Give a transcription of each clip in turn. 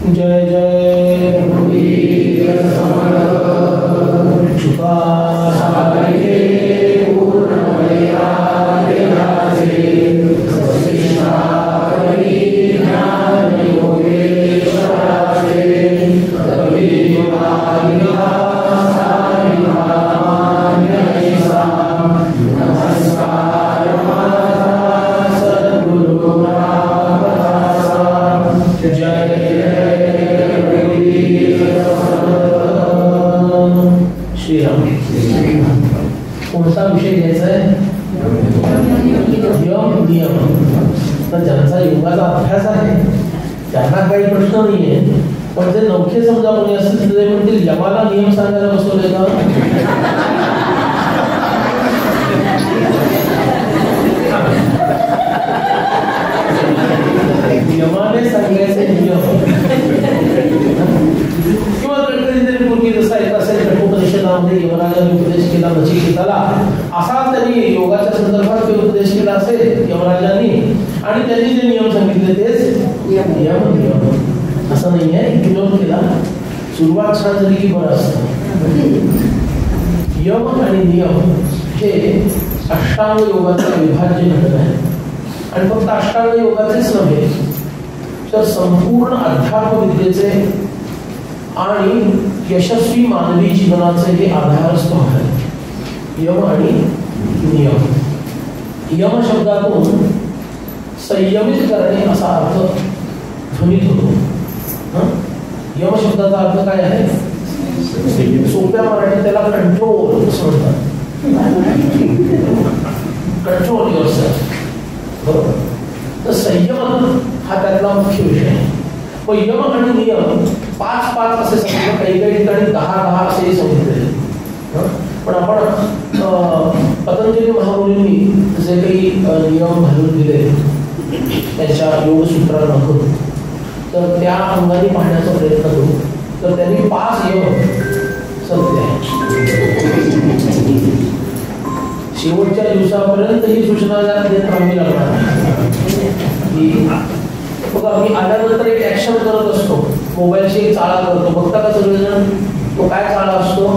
जय जय रघुवीर समर्थ कृपा सारे पूर्ण वैराग्य राजे सविष्णा करी ज्ञान योगेश्वराजे कवि मालिका सारि मान्य ऐसा नमस्कार माता सद्गुरु रामदासा जय श्रीराम. कोणता विषय घ्यायचा आहे? यम नियम. तर ज्यांचा योगाचा अभ्यास आहे त्यांना काही प्रश्न नाहीये, पण ते नवखे समजा कोणी असेल तर ते म्हणतील यमाला नियम सांगायला बसवले का? यमाने सांगायचे नियम किंवा कधीतरी पूर्वी जसा येत असेल कठोपनिषदामध्ये यमराजाने उपदेश केला नचिकेताला, असा त्यांनी योगाच्या संदर्भात उपदेश केला असेल यमराजांनी, आणि त्यांनी जे नियम सांगितले तेच नियम. असं नाही आहे विनोद केला. सुरुवात छान झाली की बरं असतं. यम आणि नियम हे अष्टांग योगाचा विभाज्य घटक आहे, आणि फक्त अष्टांग योगाचेच नव्हे तर संपूर्ण अध्यात्म विद्येचे आणि यशस्वी मानवी जीवनाचे हे आधारस्तंभ आहे यम आणि नियम. यम शब्दातून संयमित करणे असा अर्थ ध्वनित होतो. यम शब्दाचा अर्थ काय आहे? सोप्या मराठीत त्याला कंट्रोल असं म्हणतात. Control yourself. बरोबर. तर संयम हा त्यातला मुख्य विषय आहे. पण यम आणि नियम 5-5 असे सांगितले, काही काही ठिकाणी 10-10 असेही सांगितले. पण आपण पतंजली महामुनींनी जे काही नियम घालून दिले त्यांच्या योगसूत्रांना करून, तर त्या अंगाने पाहण्याचा प्रयत्न करू. तर त्यांनी 5 यम सांगितले आहेत. शेवटच्या दिवसापर्यंत ही सूचना देत राहावी लागणार. बघा, मी आल्यानंतर एक ऍक्शन करत असतो, मोबाईलची एक चाळा करतो. बघता का सगळेजण? तो काय चाळा असतो?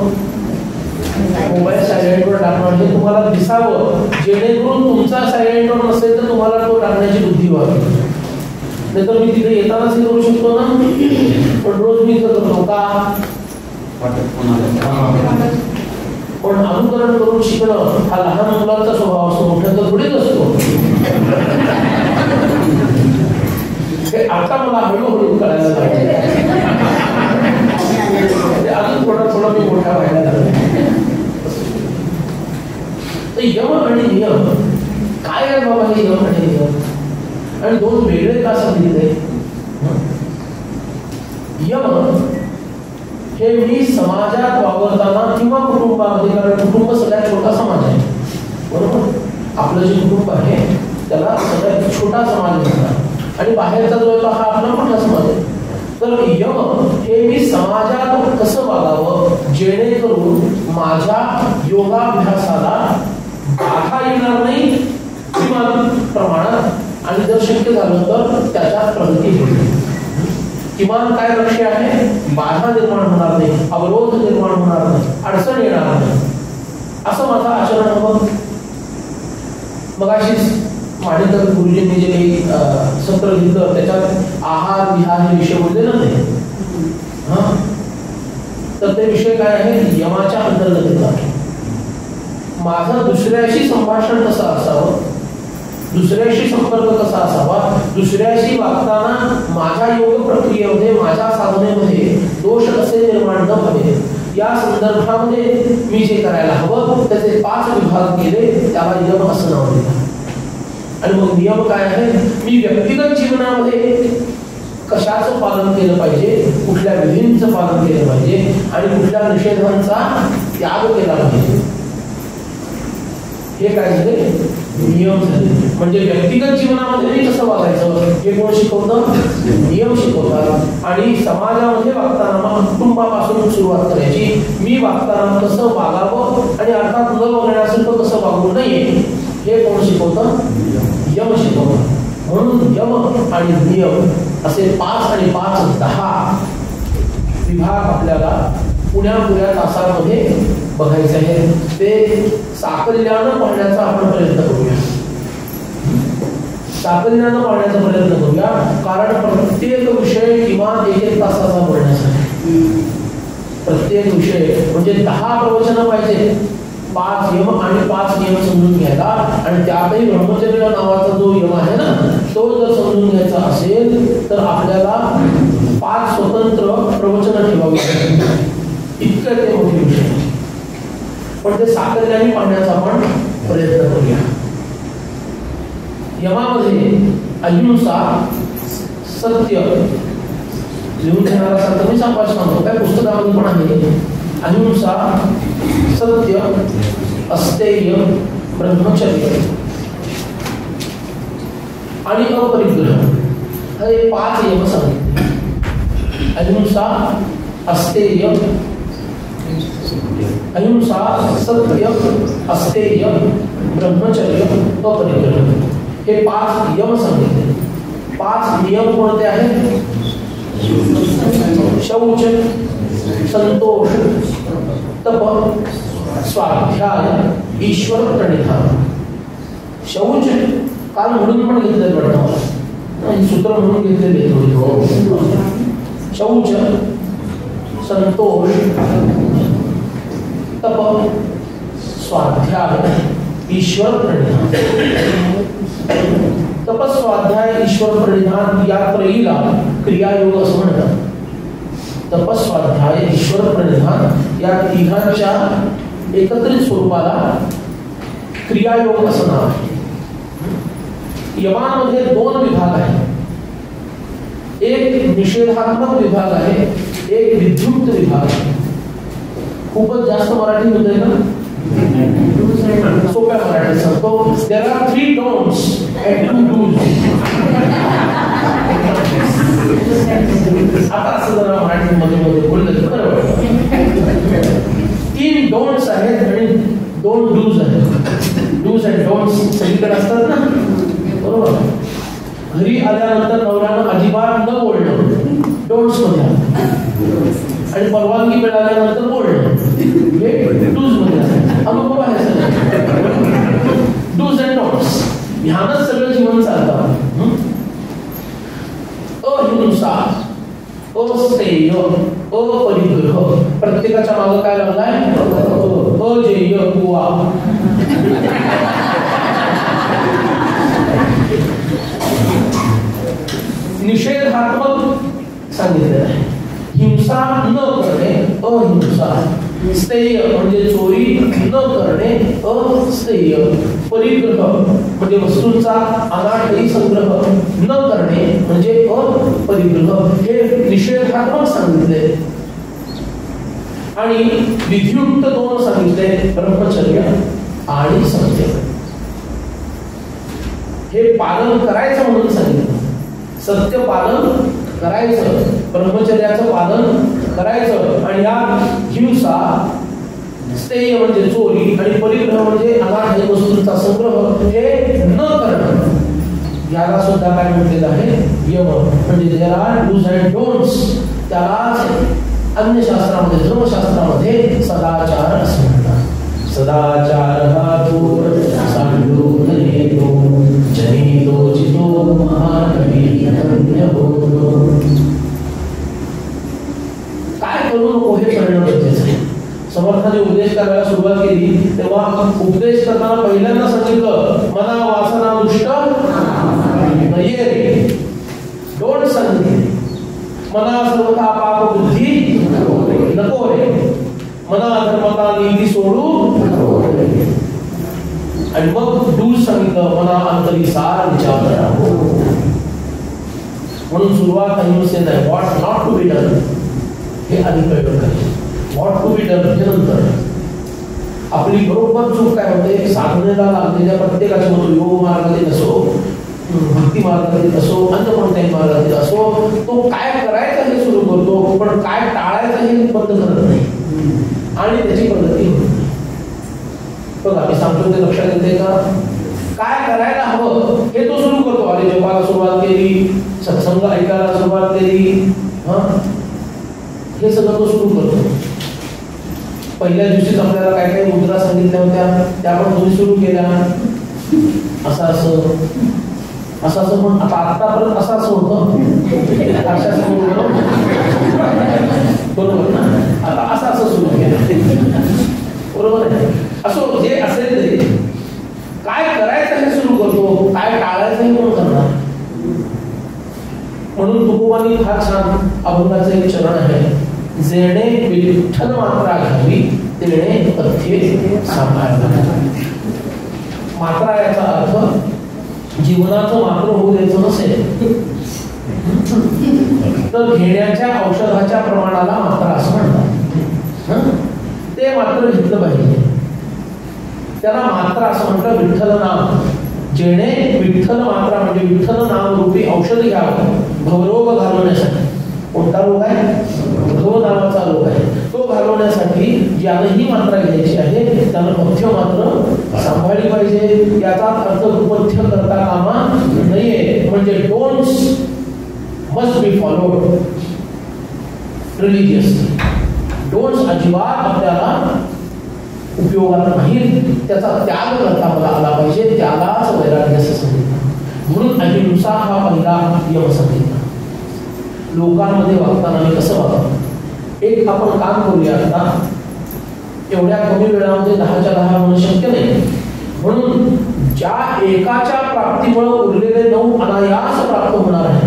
मोबाईल सायलेंटवर टाकणं. म्हणजे तुम्हाला दिसावं, जेणेकरून तुमचा सायलेंटवर नसेल तर तुम्हाला तो टाकण्याची बुद्धी व्हावी. नाही तर मी तिथे येतानाच हे करू शकतो ना, पण रोज मी करतो का? पण अनुकरण करून शिकणं हा लहान मुलांचा स्वभाव असतो, मोठ्यांचा थोडीच असतो. हे आता मला हळूहळू कळायला पाहिजे. अजून थोडा मी मोठा व्हायला लागलो. तर यम आणि नियम काय आहे बाबा? हे यम आणि नियम आणि दोन वेगळे का सांगितले? यम हे मी समाजात वावरताना किंवा कुटुंबामध्ये, कारण कुटुंब सगळ्यात छोटा समाज आहे, बरोबर. आपलं जे कुटुंब आहे त्याला सगळ्यात छोटा समाज म्हणतात, आणि बाहेरचा जो आहे हा आपला मोठा समाज आहे. तर यम हे मी समाजात कसं वागावं जेणेकरून माझ्या योगाभ्यासाला बाधा येणार नाही किमान प्रमाणात, आणि जर शक्य झालं तर त्याच्यात प्रगती होईल. किमान काय लक्ष्य आहे? बाधा निर्माण होणार नाही, अवरोध निर्माण होणार नाही, अडचण येणार नाही, असं माझं आचरण हवं. मग अशीच माणिकर गुरुजींनी जे काही सत्र घेतलं त्याच्यात आहार विहार हे विषय बोलले ना ते. तर ते विषय काय आहे? यमाच्या अंतर्गत येतात. माझं दुसऱ्याशी संभाषण कसं असावं, दुसऱ्याशी संपर्क कसा असावा, दुसऱ्याशी वागताना माझ्या योग प्रक्रियेमध्ये, माझ्या साधनेमध्ये दोष कसे निर्माण न व्हावे या संदर्भामध्ये मी जे करायला हवं त्याचे 5 विभाग केले, त्याला यम असं नाव दिलं. आणि मग नियम काय आहे? मी व्यक्तिगत जीवनामध्ये कशाचं पालन केलं पाहिजे, कुठल्या विधींचं पालन केलं पाहिजे, आणि कुठल्या निषेधांचा त्याग केला पाहिजे, हे काय झाले? नियम झाले. म्हणजे व्यक्तिगत जीवनामध्ये कसं वागायचं हे कोण शिकवतं? नियम शिकवतात. आणि समाजामध्ये वागताना मग कुटुंबापासून सुरुवात करायची. मी वागताना कसं वागावं आणि अर्थात न वागण्यासारखं कसं वागू नये हे कोण शिकवतं? यम शिकवतं. म्हणून यम आणि नियम असे 5 आणि 5 10 विभाग आपल्याला पुण्या तासामध्ये बघायचे आहे. ते साकल्यानं पाहण्याचा आपण प्रयत्न करूया. साकल्यानं पाहण्याचा प्रयत्न करूया, कारण प्रत्येक विषय किमान 1-1 तासाचा बोलण्यासाठी. प्रत्येक विषय म्हणजे 10 प्रवचनं पाहिजे, 5 यम आणि 5 नियम समजून घ्यायला. आणि त्यातही ब्रह्मचर्य नावाचा जो यम आहे ना, तो जर समजून घ्यायचा असेल तर आपल्याला 5 स्वतंत्र प्रवचनं ठेवावी लागतील. इतकं ते मोठे विषय, पण ते साकल्याने पाहण्याचा आपण प्रयत्न करूया. यमामध्ये अहिंसा, सत्य लिहून घेणारा सांगतो मी, सांगतो काय पुस्तकामध्ये पण आहे. अहिंसा, सत्य, अस्तेय, ब्रह्मचर्य आणि अपरिग्रह हे 5 यम सांगितले. अहिंसा, अस्तेय, सत्य, अस्तेय, ब्रह्मचर्य, अपरिग्रह हे 5 यम सांगितले. 5 नियम कोणते आहेत? शौच, संतोष, तप, स्वाध्याय, ईश्वर प्रणिधान. शौच काल म्हणून पण घेतलं वाटतं, सूत्र म्हणून घेतलेले. शौच, संतोष, तप, स्वाध्याय, ईश्वर प्रणिधान. तपस्वाध्याय, ईश्वर प्रणिधान या त्रयीला क्रियायोग असं म्हणतात. तपस्वाध्याय, ईश्वर प्रणिधान या तिघांच्या एकत्रित स्वरूपाला क्रियायोग असं नाव आहे. यमामध्ये 2 विभाग आहेत. एक निषेधात्मक विभाग आहे, एक विद्युक्त विभाग आहे. खूपच जास्त मराठी होते ना, सोप्या मराठी सांगतो. There are 3 don'ts and 2 do's. आता असं जरा मराठीमध्ये बोललं बरोबर. 3 don'ts आहेत आणि 2 do's आहेत. डूज अँड डोंट्स सगळीकडे असतात ना, बरोबर. घरी आल्यानंतर नवऱ्यानं अजिबात न बोलणं, डोंट्स मध्ये आणि परवानगी मिळाल्यानंतर बोलणं, हे डूज मध्ये अनुभव आहे. डूज अँड डोंट्स ह्यानंच सगळं जीवन चालतं. अहिंसा, अस्तेय, अपरिग्रह. प्रत्येकाच्या मागं काय लागलाय? अजेय कुवा. निषेधात्मक सांगितलेलं आहे. हिंसा न करणे, अहिंसा. स्थेय म्हणजे चोरी न करणे, अस्तेय. परिग्रह म्हणजे वस्तूंचा अनाठायी संग्रह न करणे म्हणजे अपरिग्रह. हे निषेधात्मक सांगितले. आणि विधियुक्त 2 सांगितले, ब्रह्मचर्य आणि सत्य. हे पालन करायचं म्हणून सांगितलं. सत्य पालन करायचं, ब्रह्मचर्याचं पालन करायचं. आणि या हिंसा, स्थेय म्हणजे चोरी आणि परिग्रह म्हणजे अनाठायी वस्तूंचा संग्रह हे न करणं, याला सुद्धा काय म्हटलेलं आहे? यम. म्हणजे there are dos and don'ts. त्यालाच अन्य शास्त्रामध्ये, धर्मशास्त्रामध्ये सदाचार असं म्हणतात. सदाचार हा तो सांडो नयेतो जनितो चितो महाकवी अनन्य होतो. काय करू नको हे कळणं गरजेचं आहे. समर्थाने उपदेश करायला सुरुवात केली तेव्हा उपदेश करताना पहिल्यांदा सांगितलं, मना वासना दुष्ट नये रे. डोंट सांगितले. मना सर्वथा पाप बुद्धी नको रे. मना धर्मता नीती सोडू. आणि मग डूज सांगितलं, मना अंतरी सार विचार करा. म्हणून सुरुवात अहिंसेत आहे. What not to be done हे आधी कळलं पाहिजे. व्हॉट टू बी डन हे नंतर. आपली बरोबर चूक काय होते? साधनेला लागलेल्या प्रत्येकाच्या मधून योग मार्गातील असो, भक्ती मार्गातील असो, अन्य कोणत्याही मार्गातील असो, तो काय करायचं हे सुरू करतो, पण काय टाळायचं हे बंद करत नाही आणि त्याची प्रगती होते. बघा मी सांगतो ते लक्षात येते का? काय करायला हवं हे तो सुरू करतो. अरे जपाला प्रत्येकाला सुरुवात केली, हे सगळं तो सुरू करतो. पहिल्या दिवशीच आपल्याला काय काय मुद्रा सांगितल्या होत्या त्या पण तुम्ही सुरू केल्या. असं पण आता आतापर्यंत असं होतं बरोबर ना. आता असं सुरू केलं बरोबर आहे. असो जे असेल तरी काय करायचं हे सुरू करतो, काय टाळायचं हे कोण करणार. म्हणून तुकोबांनी फार छान अभंगाचं एक चरण आहे, जेणे विठ्ठल मात्रा घ्यावी तेणे पथ्ये सांभाळावी. मात्रा याचा अर्थ जीवनाचं मात्र होऊ द्यायचं नसेल तर घेण्याच्या औषधाच्या प्रमाणाला मात्रा असं म्हणतात. ते मात्र घेतलं पाहिजे. त्याला मात्रा असं म्हटलं विठ्ठल नाम. जेणे विठ्ठल मात्रा म्हणजे विठ्ठल नाम रूपी औषध घ्यावं भवरोग घालवण्यासाठी. कोणता रोग आहे? भव नावाचा रोग आहे. तो घालवण्यासाठी ज्यालाही मात्रा घ्यायची आहे त्याला पथ्य मात्र सांभाळली पाहिजे. याचा अर्थ कुपथ्य करता कामा नाहीये. म्हणजे don'ts must be followed religiously. Don'ts अजिबात आपल्याला उपयोगाला नाही. त्याचा त्याग करता मला आला पाहिजे. त्यालाच वैराग्य असं सांगितलं. म्हणून अहिंसा हा पहिला नियम सांगितला. लोकांमध्ये वागताना मी कसं वागतो. एक आपण काम करूया. आता एवढ्या कमी वेळामध्ये 10च्या 10 होणं शक्य नाही. म्हणून ज्या एकाच्या प्राप्तीमुळे उरलेले 9 अनायास प्राप्त होणार आहे.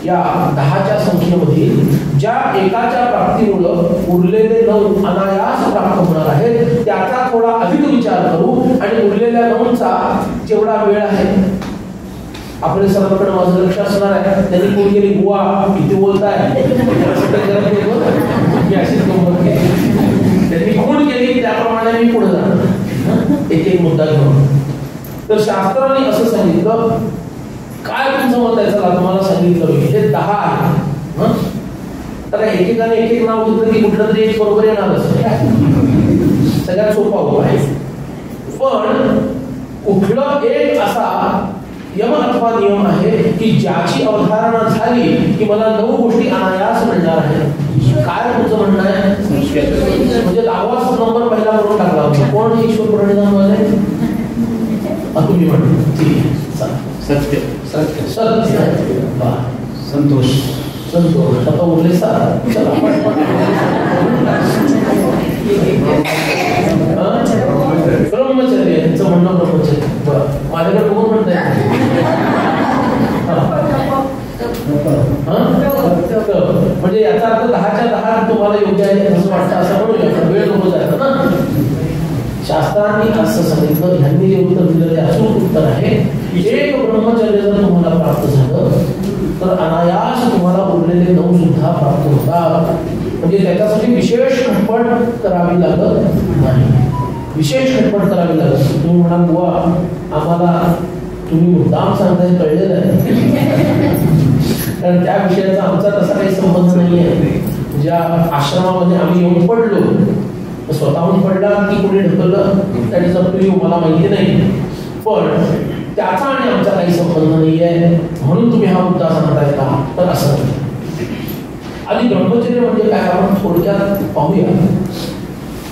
या 10च्या संख्येमधील ज्या एकाच्या प्राप्तीमुळे उरलेले 9 अनायास प्राप्त होणार आहेत त्याचा थोडा अधिक विचार करू आणि उरलेल्या 9चा जेवढा वेळ आहे आपल्या सर्वांकडे माझं लक्ष असणार आहे. त्यांनी फोन केली, बुवा किती बोलताय, त्यांनी फोन केली त्याप्रमाणे मी पुढे जाणार एक एक मुद्दा घेऊन. तर शास्त्राने असं सांगितलं, काय तुमचं मत आहे चला तुम्हाला सांगितलं हे 10 आहे. तर एकेकाने एक एक नाव घेतलं की कुठलं तरी एक बरोबर येणारच. सगळ्यात सोपा उपाय. पण कुठलं एक असा यम अथवा नियम आहे की ज्याची अवधारणा झाली की मला 9 गोष्टी अनायास मिळणार आहे. काय तुमचं म्हणणं आहे? म्हणजे 10वाच नंबर पहिला करून टाकला होता. कोण ईश्वर प्रणिधान वाले? तुम्ही म्हणतो ठीक आहे. सत्य सत्य सत्य संतोष संतोष आता उरले चला ब्रह्मचर्य यांचं म्हणणं ब्रह्मचर्य. माझ्याकडे बघून म्हणताय म्हणजे याचा अर्थ 10च्या 10 तुम्हाला योग्य आहे असं वाटतं असं म्हणूया. वेळ नको जायचं ना. शास्त्रांनी असं सांगितलं, ह्यांनी जे उत्तर दिलं ते अचूक उत्तर आहे. एक ब्रह्मचर्य जर तुम्हाला प्राप्त झालं तर अनायास तुम्हाला उरलेले 9 सुद्धा प्राप्त होतात. म्हणजे त्याच्यासाठी विशेष खटपट करावी लागत नाही. विशेष खटपट करावी लागत. तुम्ही म्हणाल बुवा आम्हाला तुम्ही मुद्दाम सांगताय कळलेलं आहे कारण त्या विषयाचा आमचा तसा काही संबंध नाही आहे. ज्या आश्रमामध्ये आम्ही येऊन पडलो स्वतःहून पडला की कोणी ढकललं त्याची जपली मला माहिती नाही. पण त्याचा आणि आमचा काही संबंध नाही आहे म्हणून तुम्ही हा मुद्दा सांगताय का? तर असं आधी ब्रह्मचर्य म्हणजे काय आपण थोडक्यात पाहूया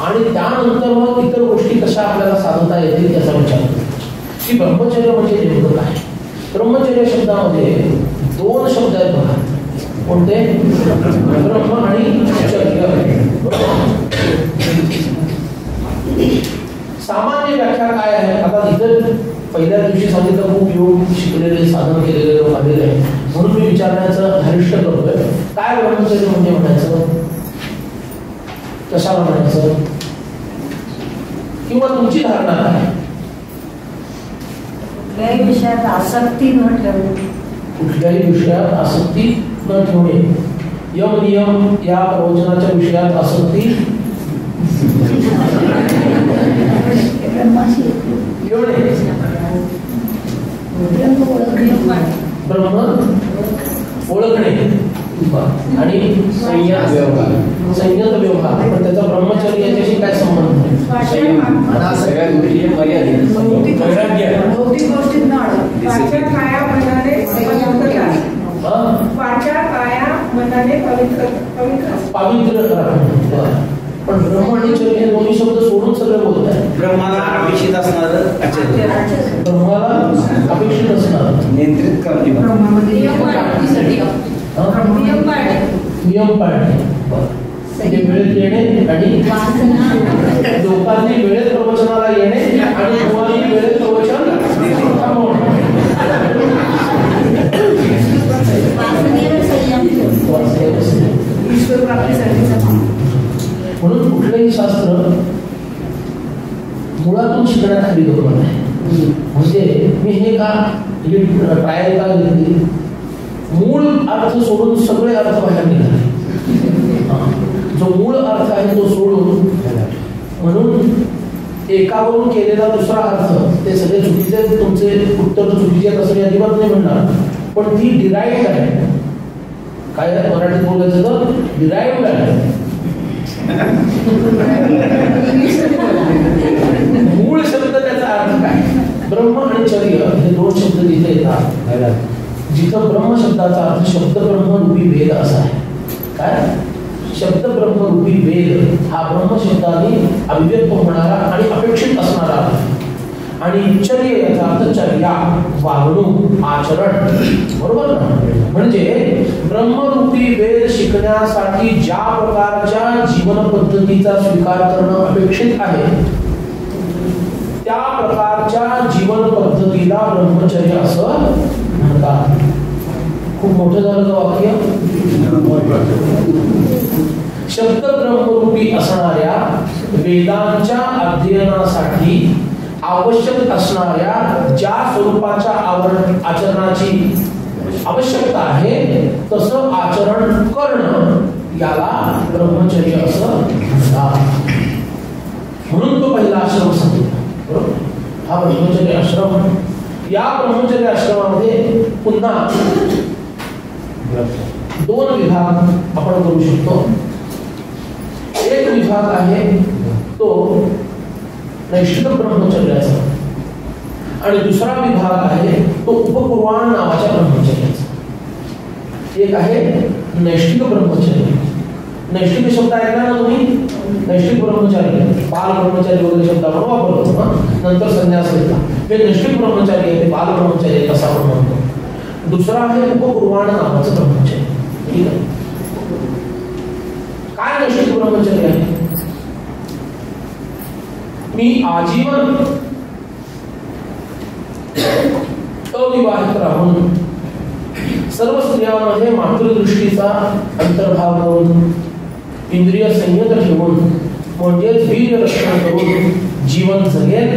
आणि त्यानंतर मग इतर गोष्टी कशा आपल्याला साधता येतील त्याचा विचार करू की ब्रह्मचर्य म्हणजे नेमकं काय. ब्रह्मचर्य शब्दामध्ये 2 शब्द आहेत बघा. कोणते? ब्रह्म आणि चर्य. सामान्य व्याख्या काय आहे? आता इथं पहिल्या दिवशी सांगितलं खूप योग शिकलेले साधन केलेले लोक आलेले आहे म्हणून मी विचारण्याचं धारिष्ट करतोय. काय ब्रह्मचर्य म्हणजे म्हणायचं? कशाला म्हणायचं? किंवा तुमची धारणा काय? कुठल्याही विषयात आसक्ती न ठेवणे. कुठल्याही विषयात आसक्ती न ठेवणे. यम नियम या प्रवचनाच्या विषयात आसक्ती ब्रह्म ओळखणे आणि संयत व्यवहार. पण त्याचा ब्रह्मचर्य याच्याशी काय संबंध? पावित्र्य राखणं. पण ब्रह्म आणि चर्य हे दोन्ही शब्द सोडून सगळं बोलत आहे. ब्रह्माला अपेक्षित असणार आचार्य, ब्रह्माला अपेक्षित असणार नियंत्रित करणे, नियम पाळणे, वेळेत येणे आणि लोकांनी वेळेत प्रवचनाला येणे आणि तुम्हाला वेळेत प्रवचन थांबवणे. म्हणून कुठलंही शास्त्र मुळातून शिकण्यासाठी बरोबर आहे. म्हणजे मी हे का ट्रायल का घेतली, मूळ अर्थ सोडून सगळे अर्थ बाहेर निघाले. जो मूळ अर्थ आहे तो सोडून, म्हणून एकावरून केलेला दुसरा अर्थ ते सगळे चुकीचे, तुमचे उत्तर चुकीचे असं मी अजिबात नाही म्हणणार, पण ती डिराईव्ड आहे. काय मराठीत बोलायचं तर डिराईव्ड आहे. मूळ शब्द त्याचा अर्थ काय? ब्रह्म आणि चर्य हे दोन शब्द जिथे येतात, जिथं ब्रह्म शब्दाचा अर्थ शब्द ब्रह्मरूपी वेद असा आहे. काय शब्द ब्रह्मरूपी वेद हा ब्रह्म शब्दाने अभिव्यक्त होणारा आणि अपेक्षित असणारा अर्थ. आणि चर्य याचा अर्थ चर्या, वागणूक, आचरण, बरोबर ना? म्हणजे ब्रह्मरूपी वेद शिकण्यासाठी ज्या प्रकारच्या जीवन पद्धतीचा स्वीकार करणं अपेक्षित आहे, त्या प्रकारच्या जीवन पद्धतीला ब्रह्मचर्य असं म्हणतात. खूप मोठं झालं का वाक्य? शब्द ब्रह्मरूपी असणाऱ्या वेदांच्या अध्ययनासाठी आवश्यक असणाऱ्या ज्या स्वरूपाच्या आचरणाची आवश्यकता आहे तसं आचरण करणं याला ब्रह्मचर्य असं म्हणतात. म्हणून तो पहिला आश्रम सांगितला, बरोबर? हा ब्रह्मचर्य आश्रम. या ब्रह्मचर्य आश्रमामध्ये पुन्हा दोन विभाग आपण करू शकतो. एक विभाग आहे तो नैष्ठिक ब्रह्मचर्याचा आणि दुसरा विभाग आहे तो उपपूर्वाण नावाच्या ब्रह्मचर्याचा. एक आहे नैष्ठिक ब्रह्मचर्य. नैष्ठिक शब्द ऐकला ना तुम्ही? नैष्ठिक ब्रह्मचारी, बाल ब्रह्मचारी वगैरे शब्द आपण वापरतो ना, नंतर संन्यास घेतला. हे नैष्ठिक ब्रह्मचारी आहे, बाल ब्रह्मचारी असं आपण म्हणतो. दुसरा आहे उपपूर्वाण नावाचं ब्रह्मचर्य. ठीक आहे? काय नैष्ठिक ब्रह्मचर्य आहे? मी आजीवन अविवाहित राहून सर्व स्त्रियांमध्ये मातृदृष्टीचा अंतर्भाव करून, इंद्रिय संयत ठेवून, म्हणजेच वीर्य रक्षण करून जीवन जगेल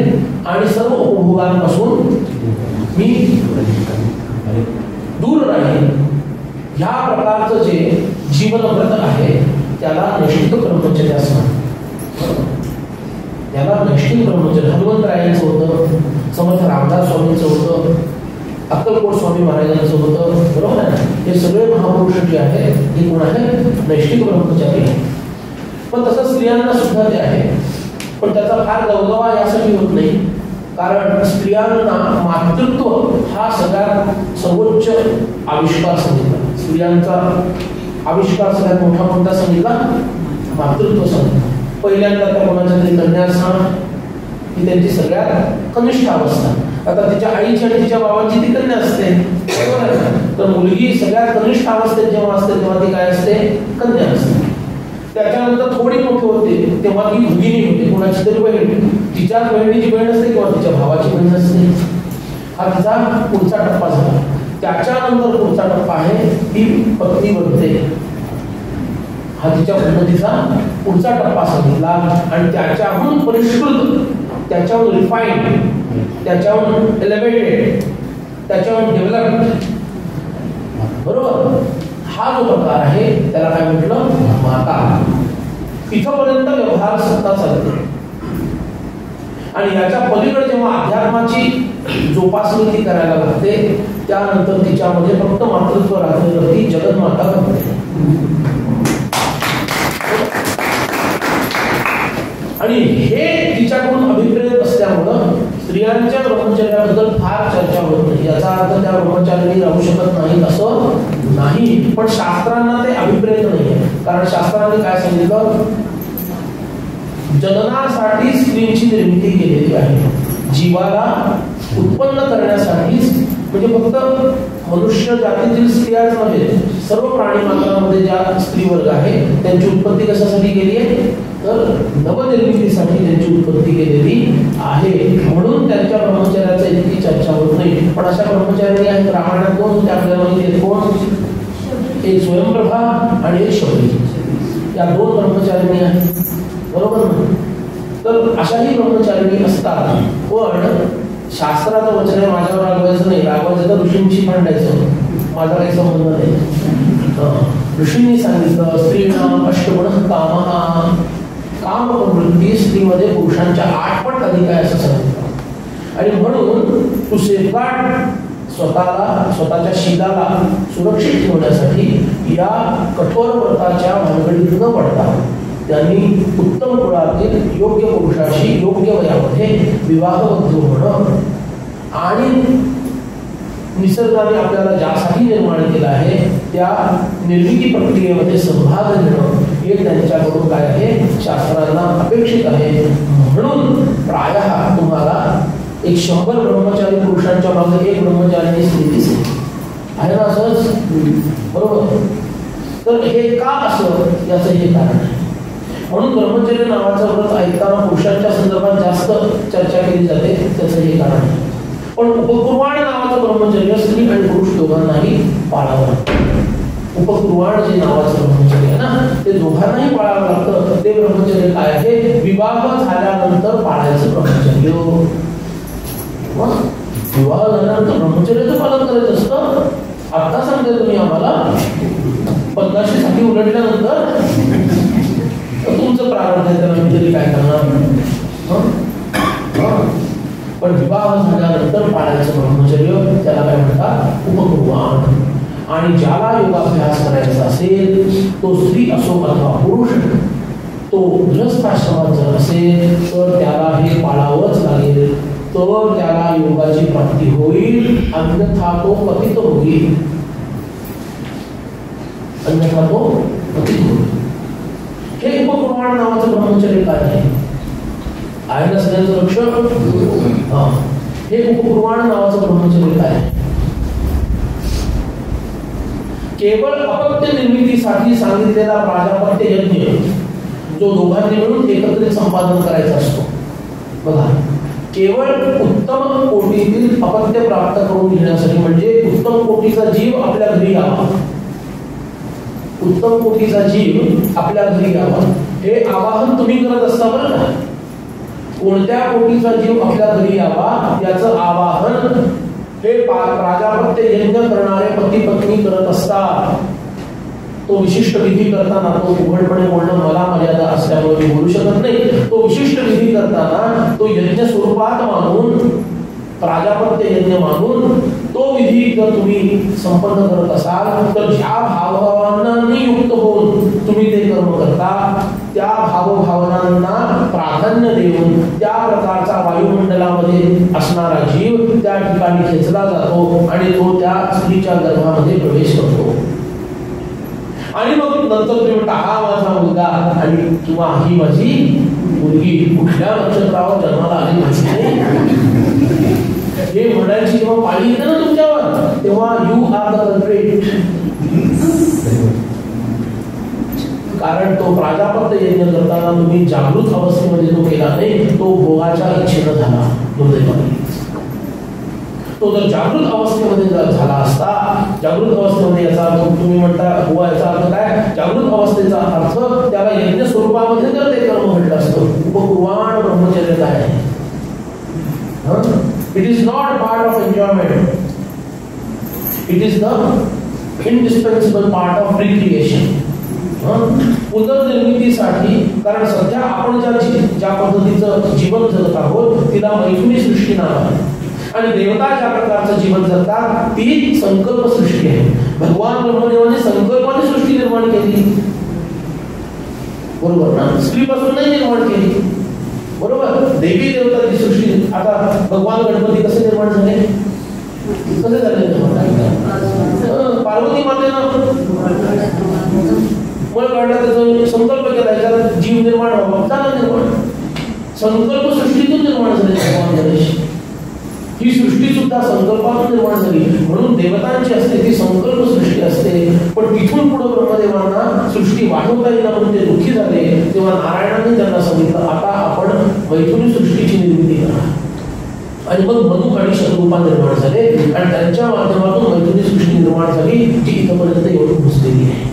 आणि सर्व उपभोगांपासून मी दूर राहील. ह्या प्रकारचं जे जीवनव्रत आहे त्याला नैष्ठिक ब्रह्मचर्य असं म्हणतात. याला नैष्ठिक ब्रह्मचर्य हनुमंतरायांचं होतं, समर्थ रामदास स्वामींचं होतं, अक्कलकोट स्वामी महाराजांचं होतं, बरोबर आहे. हे सगळे महापुरुष जे आहेत हे कोण आहे? नैष्ठिक ब्रह्मचारी आहे. पण तसं स्त्रियांना सुद्धा ते आहे, पण त्याचा फार गवगवा यासाठी होत नाही, कारण स्त्रियांना मातृत्व हा सगळ्यात सर्वोच्च आविष्कार सांगितला. स्त्रियांचा आविष्कार सगळ्यात मोठा कोणता सांगितला? मातृत्व सांगितलं. पहिल्यांदा त्या कोणाच्या तरी कन्या असणार, ही त्यांची सगळ्यात कनिष्ठ अवस्था. आता तिच्या आईची आणि तिच्या बाबांची ती कन्या असते, बरोबर आहे. तर मुलगी सगळ्यात कनिष्ठ अवस्थेत जेव्हा असते तेव्हा ती काय असते? कन्या असते. त्याच्यानंतर थोडी मोठी होते तेव्हा ती भगिनी होते, कोणाची तरी बहीण, तिच्याच बहिणीची बहीण असते किंवा तिच्या भावाची बहीण असते. हा तिचा पुढचा टप्पा झाला. त्याच्यानंतर पुढचा टप्पा आहे ती पत्नी बनते. हा तिच्या उन्नतीचा पुढचा टप्पा सांगितला. आणि त्याच्याहून परिष्कृत, त्याच्याहून रिफाईंड, त्याच्याहून एलिव्हेटेड, त्याच्याहून डेव्हलप्ड, बरोबर, हा जो प्रकार आहे त्याला काय म्हटलं? माता. इथपर्यंत व्यवहार सत्ता चालते. आणि याच्या पलीकडे जेव्हा अध्यात्माची जोपासणी ती करायला लागते त्यानंतर तिच्यामध्ये फक्त मातृत्व राहते, ती जगन्माता बनते. आणि हे तिच्याकडून अभिप्रेत असल्यामुळं स्त्रियांच्या ब्रह्मचर्याबद्दल फार चर्चा होत नाही. याचा अर्थ त्या ब्रह्मचार्याने राहू शकत नाही असं नाही, पण शास्त्रांना ते अभिप्रेत नाही आहे. कारण शास्त्रांनी काय सांगितलं, जननासाठी स्त्रीची निर्मिती केलेली आहे, जीवाला उत्पन्न करण्यासाठीच. म्हणजे फक्त मनुष्य जातीतील स्त्रियाच नव्हे, सर्व प्राणी मात्रांमध्ये ज्या स्त्री वर्ग आहे त्यांची उत्पत्ती कशासाठी केली आहे, तर नवनिर्मितीसाठी त्यांची उत्पत्ती केलेली आहे. म्हणून त्यांच्या ब्रह्मचर्याचा इतकी चर्चा होत नाही. पण अशा ब्रह्मचारी आहेत रामायणात दोन, त्या आपल्याला माहिती आहेत कोण, एक स्वयंप्रभा आणि एक शबरी, या दोन ब्रह्मचारिणी आहेत, बरोबर ना. तर अशाही ब्रह्मचारिणी असतात. पण शास्त्राचं वचन आहे माझ्यावर रागवायचं नाही, रागवायचं तर ऋषींशी भांडायचं, माझा काही संबंध नाही. ऋषींनी सांगितलं स्त्रीणाम अष्टगुणः कामः, काम प्रवृत्ती स्त्रीमध्ये पुरुषांच्या 8 पट अधिक आहे असं सांगितलं. आणि म्हणून तू सेफगार्ड स्वतःला, स्वतःच्या शीलाला सुरक्षित ठेवण्यासाठी या कठोर व्रताच्या भानगडीत न पडता त्यांनी उत्तम कुळातील योग्य पुरुषाशी योग्य वयामध्ये विवाहबद्ध होणं आणि निसर्गाने आपल्याला ज्यासाठी निर्माण केलं आहे त्या निर्मिती प्रक्रियेमध्ये सहभाग घेणं हे त्यांच्याकडून काय आहे, शास्त्रांना अपेक्षित आहे. म्हणून प्रायः तुम्हाला एक 100 ब्रह्मचारी पुरुषांच्या मागे एक ब्रह्मचारी स्त्री दिसेल, आहे ना असंच, बरोबर. तर हे का असं, याचं हे कारण आहे. म्हणून ब्रह्मचर्य नावाचं व्रत ऐकताना पुरुषांच्या संदर्भात जास्त चर्चा केली जाते, त्याचं हे कारण आहे. पण उपकुर्वाण नावाचं ब्रह्मचर्य स्त्री आणि पुरुष दोघांनाही पाळावं लागतं. उपकुर्वाण जे नावाचं ब्रह्मचर्य आहे ना, ते दोघांनाही पाळावं लागतं. ते ब्रह्मचर्य काय आहे, विवाह झाल्यानंतर पाळायचं ब्रह्मचर्य. विवाह झाल्यानंतर ब्रह्मचर्याचं पालन करायचं असतं. आता सांगते तुम्ही आम्हाला 50 साठी उलटल्यानंतर तुमचं प्रारंभ आहे, त्याला मी तरी काय करणार. पण विवाह झाल्यानंतर पाळायचं ब्रह्मचर्य त्याला काय म्हणतात, उपकुर्वाण. आणि ज्याला योगाभ्यास करायचा असेल तो स्त्री असो अथवा पुरुष, तो गृहस्थाश्रमात जर असेल तर त्याला हे पाळावंच लागेल, तर त्याला योगाची प्राप्ती होईल, अन्यथा तो पतित होईल, अन्यथा तो पतित होईल. हे उपकुर्वाण नावाचं ब्रह्मचर्य काय आहे ना सगळ्यांचं लक्ष. हे उपकुर्वाण नावाचं ब्रह्मचर्य काय आहे, केवळ अपत्य निर्मितीसाठी सांगितलेला प्राजापत्य यज्ञ जो दोघांनी मिळून एकत्रित संपादन करायचा असतो. बघा, केवळ उत्तम कोटीतील अपत्य प्राप्त करून घेण्यासाठी, म्हणजे उत्तम कोटीचा जीव आपल्या घरी यावा, उत्तम कोटीचा जीव आपल्या घरी यावा, हे आवाहन तुम्ही करत असता बरं का. कोणत्या कोटीचा जीव आपल्या घरी यावा याचं आवाहन हे प्राजापत्य यज्ञ करणारे पती पत्नी करत असतात. तो विशिष्ट विधी करताना, तो उघडपणे बोलणं मला मर्यादा असल्यामुळे मी बोलू शकत नाही, तो विशिष्ट विधी करताना तो यज्ञ स्वरूपात मानून, प्राजापत्य यज्ञ मानून तो विधी जर तुम्ही संपन्न करत असाल तर ज्या भावभावनांनी युक्त होऊन तुम्ही ते कर्म करता त्या भावभावनांना प्राधान्य देऊन त्या प्रकारचा वायुमंडलामध्ये असणारा जीव त्या ठिकाणी खेचला जातो आणि तो त्या स्त्रीच्या गर्भामध्ये प्रवेश करतो. आणि मग नंतर तुम्ही म्हणता हा माझा मुलगा आणि किंवा ही माझी मुलगी कुठल्या नक्षत्रावर जन्माला आली माहिती हे म्हणायची जेव्हा पाळी येते ना तुमच्यावर, तेव्हा यू आर द कल्प्रिट. कारण तो प्राजापत्य यज्ञ करताना तुम्ही जागृत अवस्थेमध्ये तो केला नाही, तो भोगाच्या इच्छेनं झाला दुर्दैवाने. तो जर जागृत अवस्थेमध्ये जर झाला असता, जागृत अवस्थेमध्ये याचा अर्थ तुम्ही म्हणता हुआ, याचा अर्थ काय, जागृत अवस्थेचा अर्थ त्याला यज्ञ स्वरूपामध्ये जर ते कर्म घडलं असतं. उपकुर्वाण ब्रह्मचर्य काय आहे, it is not part of enjoyment, it is the indispensable part of recreation. पुनर्निर्मितीसाठी. कारण सध्या आपण ज्या पद्धतीचं जीवन जगत आहोत तिला मैथुनी सृष्टी नाव आहे, आणि देवता ज्या प्रकारचं जीवन जगतात ती संकल्प सृष्टी आहे. भगवान ब्रह्मदेवाने संकल्पाने सृष्टी निर्माण केली, बरोबर ना, स्त्रीपासून नाही निर्माण केली, बरोबर. देवी देवताची सृष्टी. आता भगवान गणपती कसे निर्माण झाले, कसे झाले, पार्वती मातेनं मळ काढला, त्याचा संकल्प केला, त्याला जीव निर्माण व्हावा, झाला निर्माण. संकल्प सृष्टीतून निर्माण झाले भगवान गणेश. ही सृष्टी सुद्धा संकल्पातून निर्माण झाली. म्हणून देवतांची असते ती संकल्प सृष्टी असते. पण तिथून पुढे ब्रह्मदेवांना सृष्टी वाढवता येईल म्हणून ते दुःखी झाले. तेव्हा नारायणाने त्यांना सांगितलं, आता आपण मैथुनी सृष्टीची निर्मिती करा. आणि मग मनुक आणि शतरूपा निर्माण झाले आणि त्यांच्या माध्यमातून मैथुनी सृष्टी निर्माण झाली, जी इथपर्यंत येऊन पोहोचलेली आहे.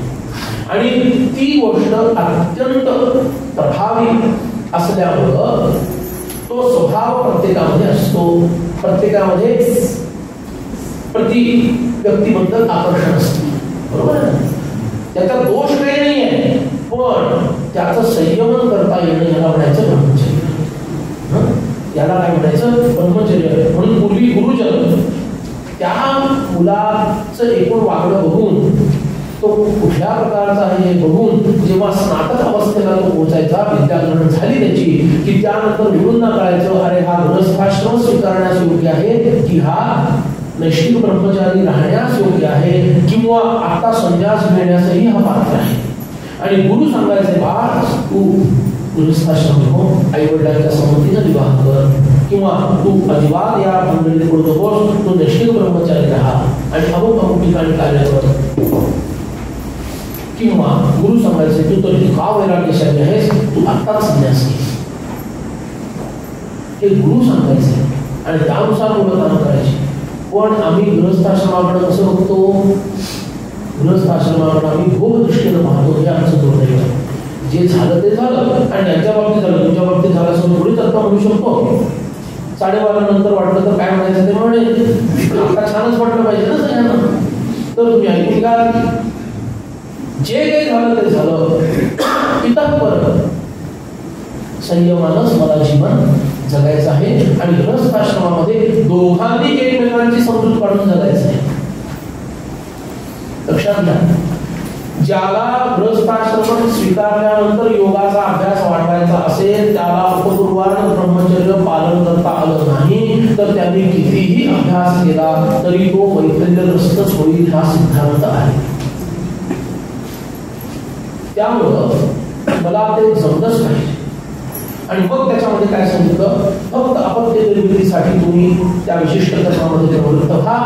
आणि ती गोष्ट अत्यंत प्रभावी असल्यामुळं तो स्वभाव प्रत्येकामध्ये असतो. प्रत्येकामध्ये प्रति व्यक्तीबद्दल आकर्षण असते, बरोबर आहे. त्याचा दोष काही नाही आहे, पण त्याचं संयमन करता येणं याला म्हणायचं ब्रह्मचर्य. याला काय म्हणायचं? ब्रह्मचर्य. म्हणून पूर्वी गुरुजन त्या मुलाचं एकूण वागणं बघून, तो कुठल्या प्रकारचा आहे बघून, जेव्हा स्नातक अवस्थेला तो पोहोचायचा, विद्याग्रहण झाली त्याची, की त्यानंतर मुलींना कळायचं, अरे हा गृहस्थाश्रम स्वीकारण्यास योग्य आहे की हा नैष्ठिक ब्रह्मचारी राहण्यास योग्य आहे, किंवा आता संन्यास घेण्यासही हा पात्र आहे. आणि गुरु सांगायचे, बा तू गृहस्थाश्रम हो, आई वडिलांच्या संमतीने विवाह कर, किंवा तू अजिबात या मंडळीत पडू नकोस, तू नैष्ठिक ब्रह्मचारी राहा आणि अमुक अमुक ठिकाणी कार्य कर. किंवा गुरु सांगायचे, तू तर का वैराग्यशाली आहेस, तू आत्ताच संन्यास घे. हे गुरु सांगायचे आणि त्यानुसार मुलं काम करायची. पण आम्ही गृहस्थाश्रमाकडे कसं बघतो? गृहस्थाश्रमाकडे आम्ही भोग दृष्टीनं पाहतो. हे आमचं दुर्दैव आहे. जे झालं ते झालं आणि त्यांच्या बाबतीत झालं, तुमच्या बाबतीत झालं असं थोडीच आता म्हणू शकतो. 12:30 नंतर वाटलं तर काय म्हणायचं ते म्हणे, आता छानच वाटलं पाहिजे ना सगळ्यांना. तर तुम्ही ऐकून घ्या, जे काही झालं ते झालं, इतपर संयमानंच मला जीवन जगायचं आहे. आणि गृहस्थाश्रमामध्ये दोघांनी एकमेकांची समजूत काढून जगायचं आहे. लक्षात घ्या, ज्याला गृहस्थाश्रम स्वीकारल्यानंतर योगाचा अभ्यास वाढवायचा असेल, त्याला उपपूर्वार्ध ब्रह्मचर्य पालन करता आलं नाही, तर त्यांनी कितीही अभ्यास केला तरी तो वैफल्यग्रस्तच होईल, हा सिद्धांत आहे. त्यामुळं मला ते जमलंच पाहिजे. आणि मग त्याच्यामध्ये काय सांगितलं, फक्त अपत्य निर्मितीसाठी तुम्ही त्या विशिष्ट कर्मामध्ये प्रवृत्त व्हा,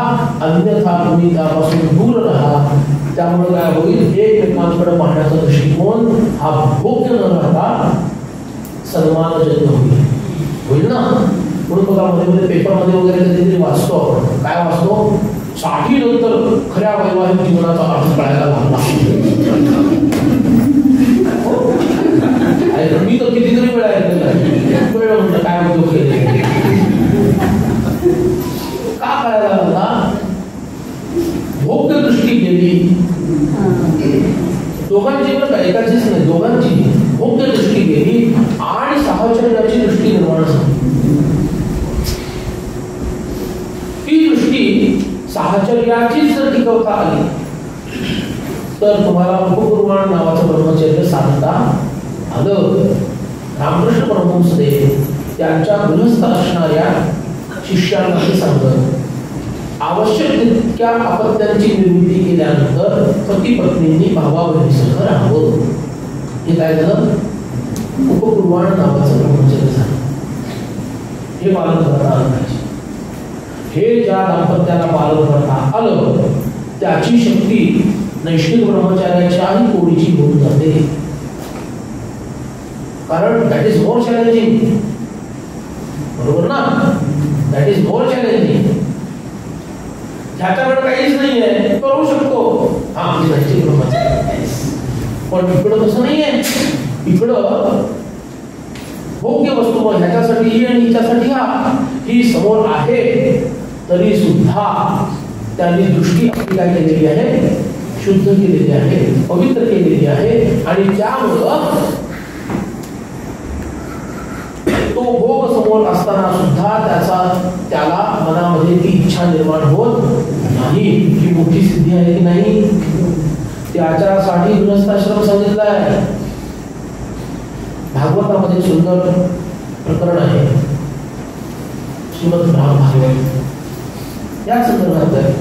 अन्यथा तुम्ही त्यापासून दूर राहा. त्यामुळे काय होईल, एकमेकांकडे पाहण्याचा दृष्टिकोन हा भोग्य न राहता सन्मानजन्य होईल ना. म्हणून बघा, मध्ये मध्ये पेपरमध्ये वगैरे कधीतरी वाचतो आपण, काय वाचतो, 60 नंतर खऱ्या वैवाहिक जीवनाचा अर्थ कळायला लागला. मी तर कितीतरी वेळा ऐकलेला आहे, म्हणलं काय उद्योग केले, का कळायला लागला? भोग्य दृष्टी गेली दोघांची, बरं का, एकाचीच नाही, दोघांची भोग्य दृष्टी गेली आणि साहचर्याची दृष्टी निर्माण झाली. ती दृष्टी साहचर्याचीच जर टिकवता आली तर तुम्हाला उपपूर्वाण नावाचं ब्रह्मचर्य साधता आलं. रामकृष्ण परमहंसदेव त्यांच्या गृहस्थ असणाऱ्या शिष्यांना हे सांगत, आवश्यक तितक्या अपत्यांची निर्मिती केल्यानंतर पती पत्नींनी भावा बहिणीसह राहावं. हे काय झालं? उपपूर्वाण नावाचं ब्रह्मचर्य झालं. हे पालन करता आलं पाहिजे. हे ज्या दाम्पत्याला पालन करता आलं त्याची शक्ती नैष्ठिक ब्रह्मचार्याच्याही कोडीची होऊन जाते. कारण दॅट इज मोर चॅलेंजिंग, बरोबर ना? That is more challenging. ह्याच्याकडे काहीच नाही आहे, करू शकतो, हा म्हणजे नैष्ठिक ब्रह्मचार्य. पण इकडं तसं नाही आहे. इकडं भोग्य वस्तू ह्याच्यासाठी ही आणि हिच्यासाठी हा, ही समोर आहे तरी सुद्धा त्यांनी दृष्टी आपली काय केलेली आहे, शुद्ध केलेली आहे, पवित्र केलेली आहे. आणि त्यामुळं तो भोग समोर असताना सुद्धा त्याला मनामध्ये ती इच्छा निर्माण होत नाही. ही मोठी सिद्धी आहे की नाही? त्याच्यासाठी गृहस्थाश्रम सांगितला आहे. भागवतामध्ये सुंदर प्रकरण आहे, श्रीमद भागवत या संदर्भात आहे.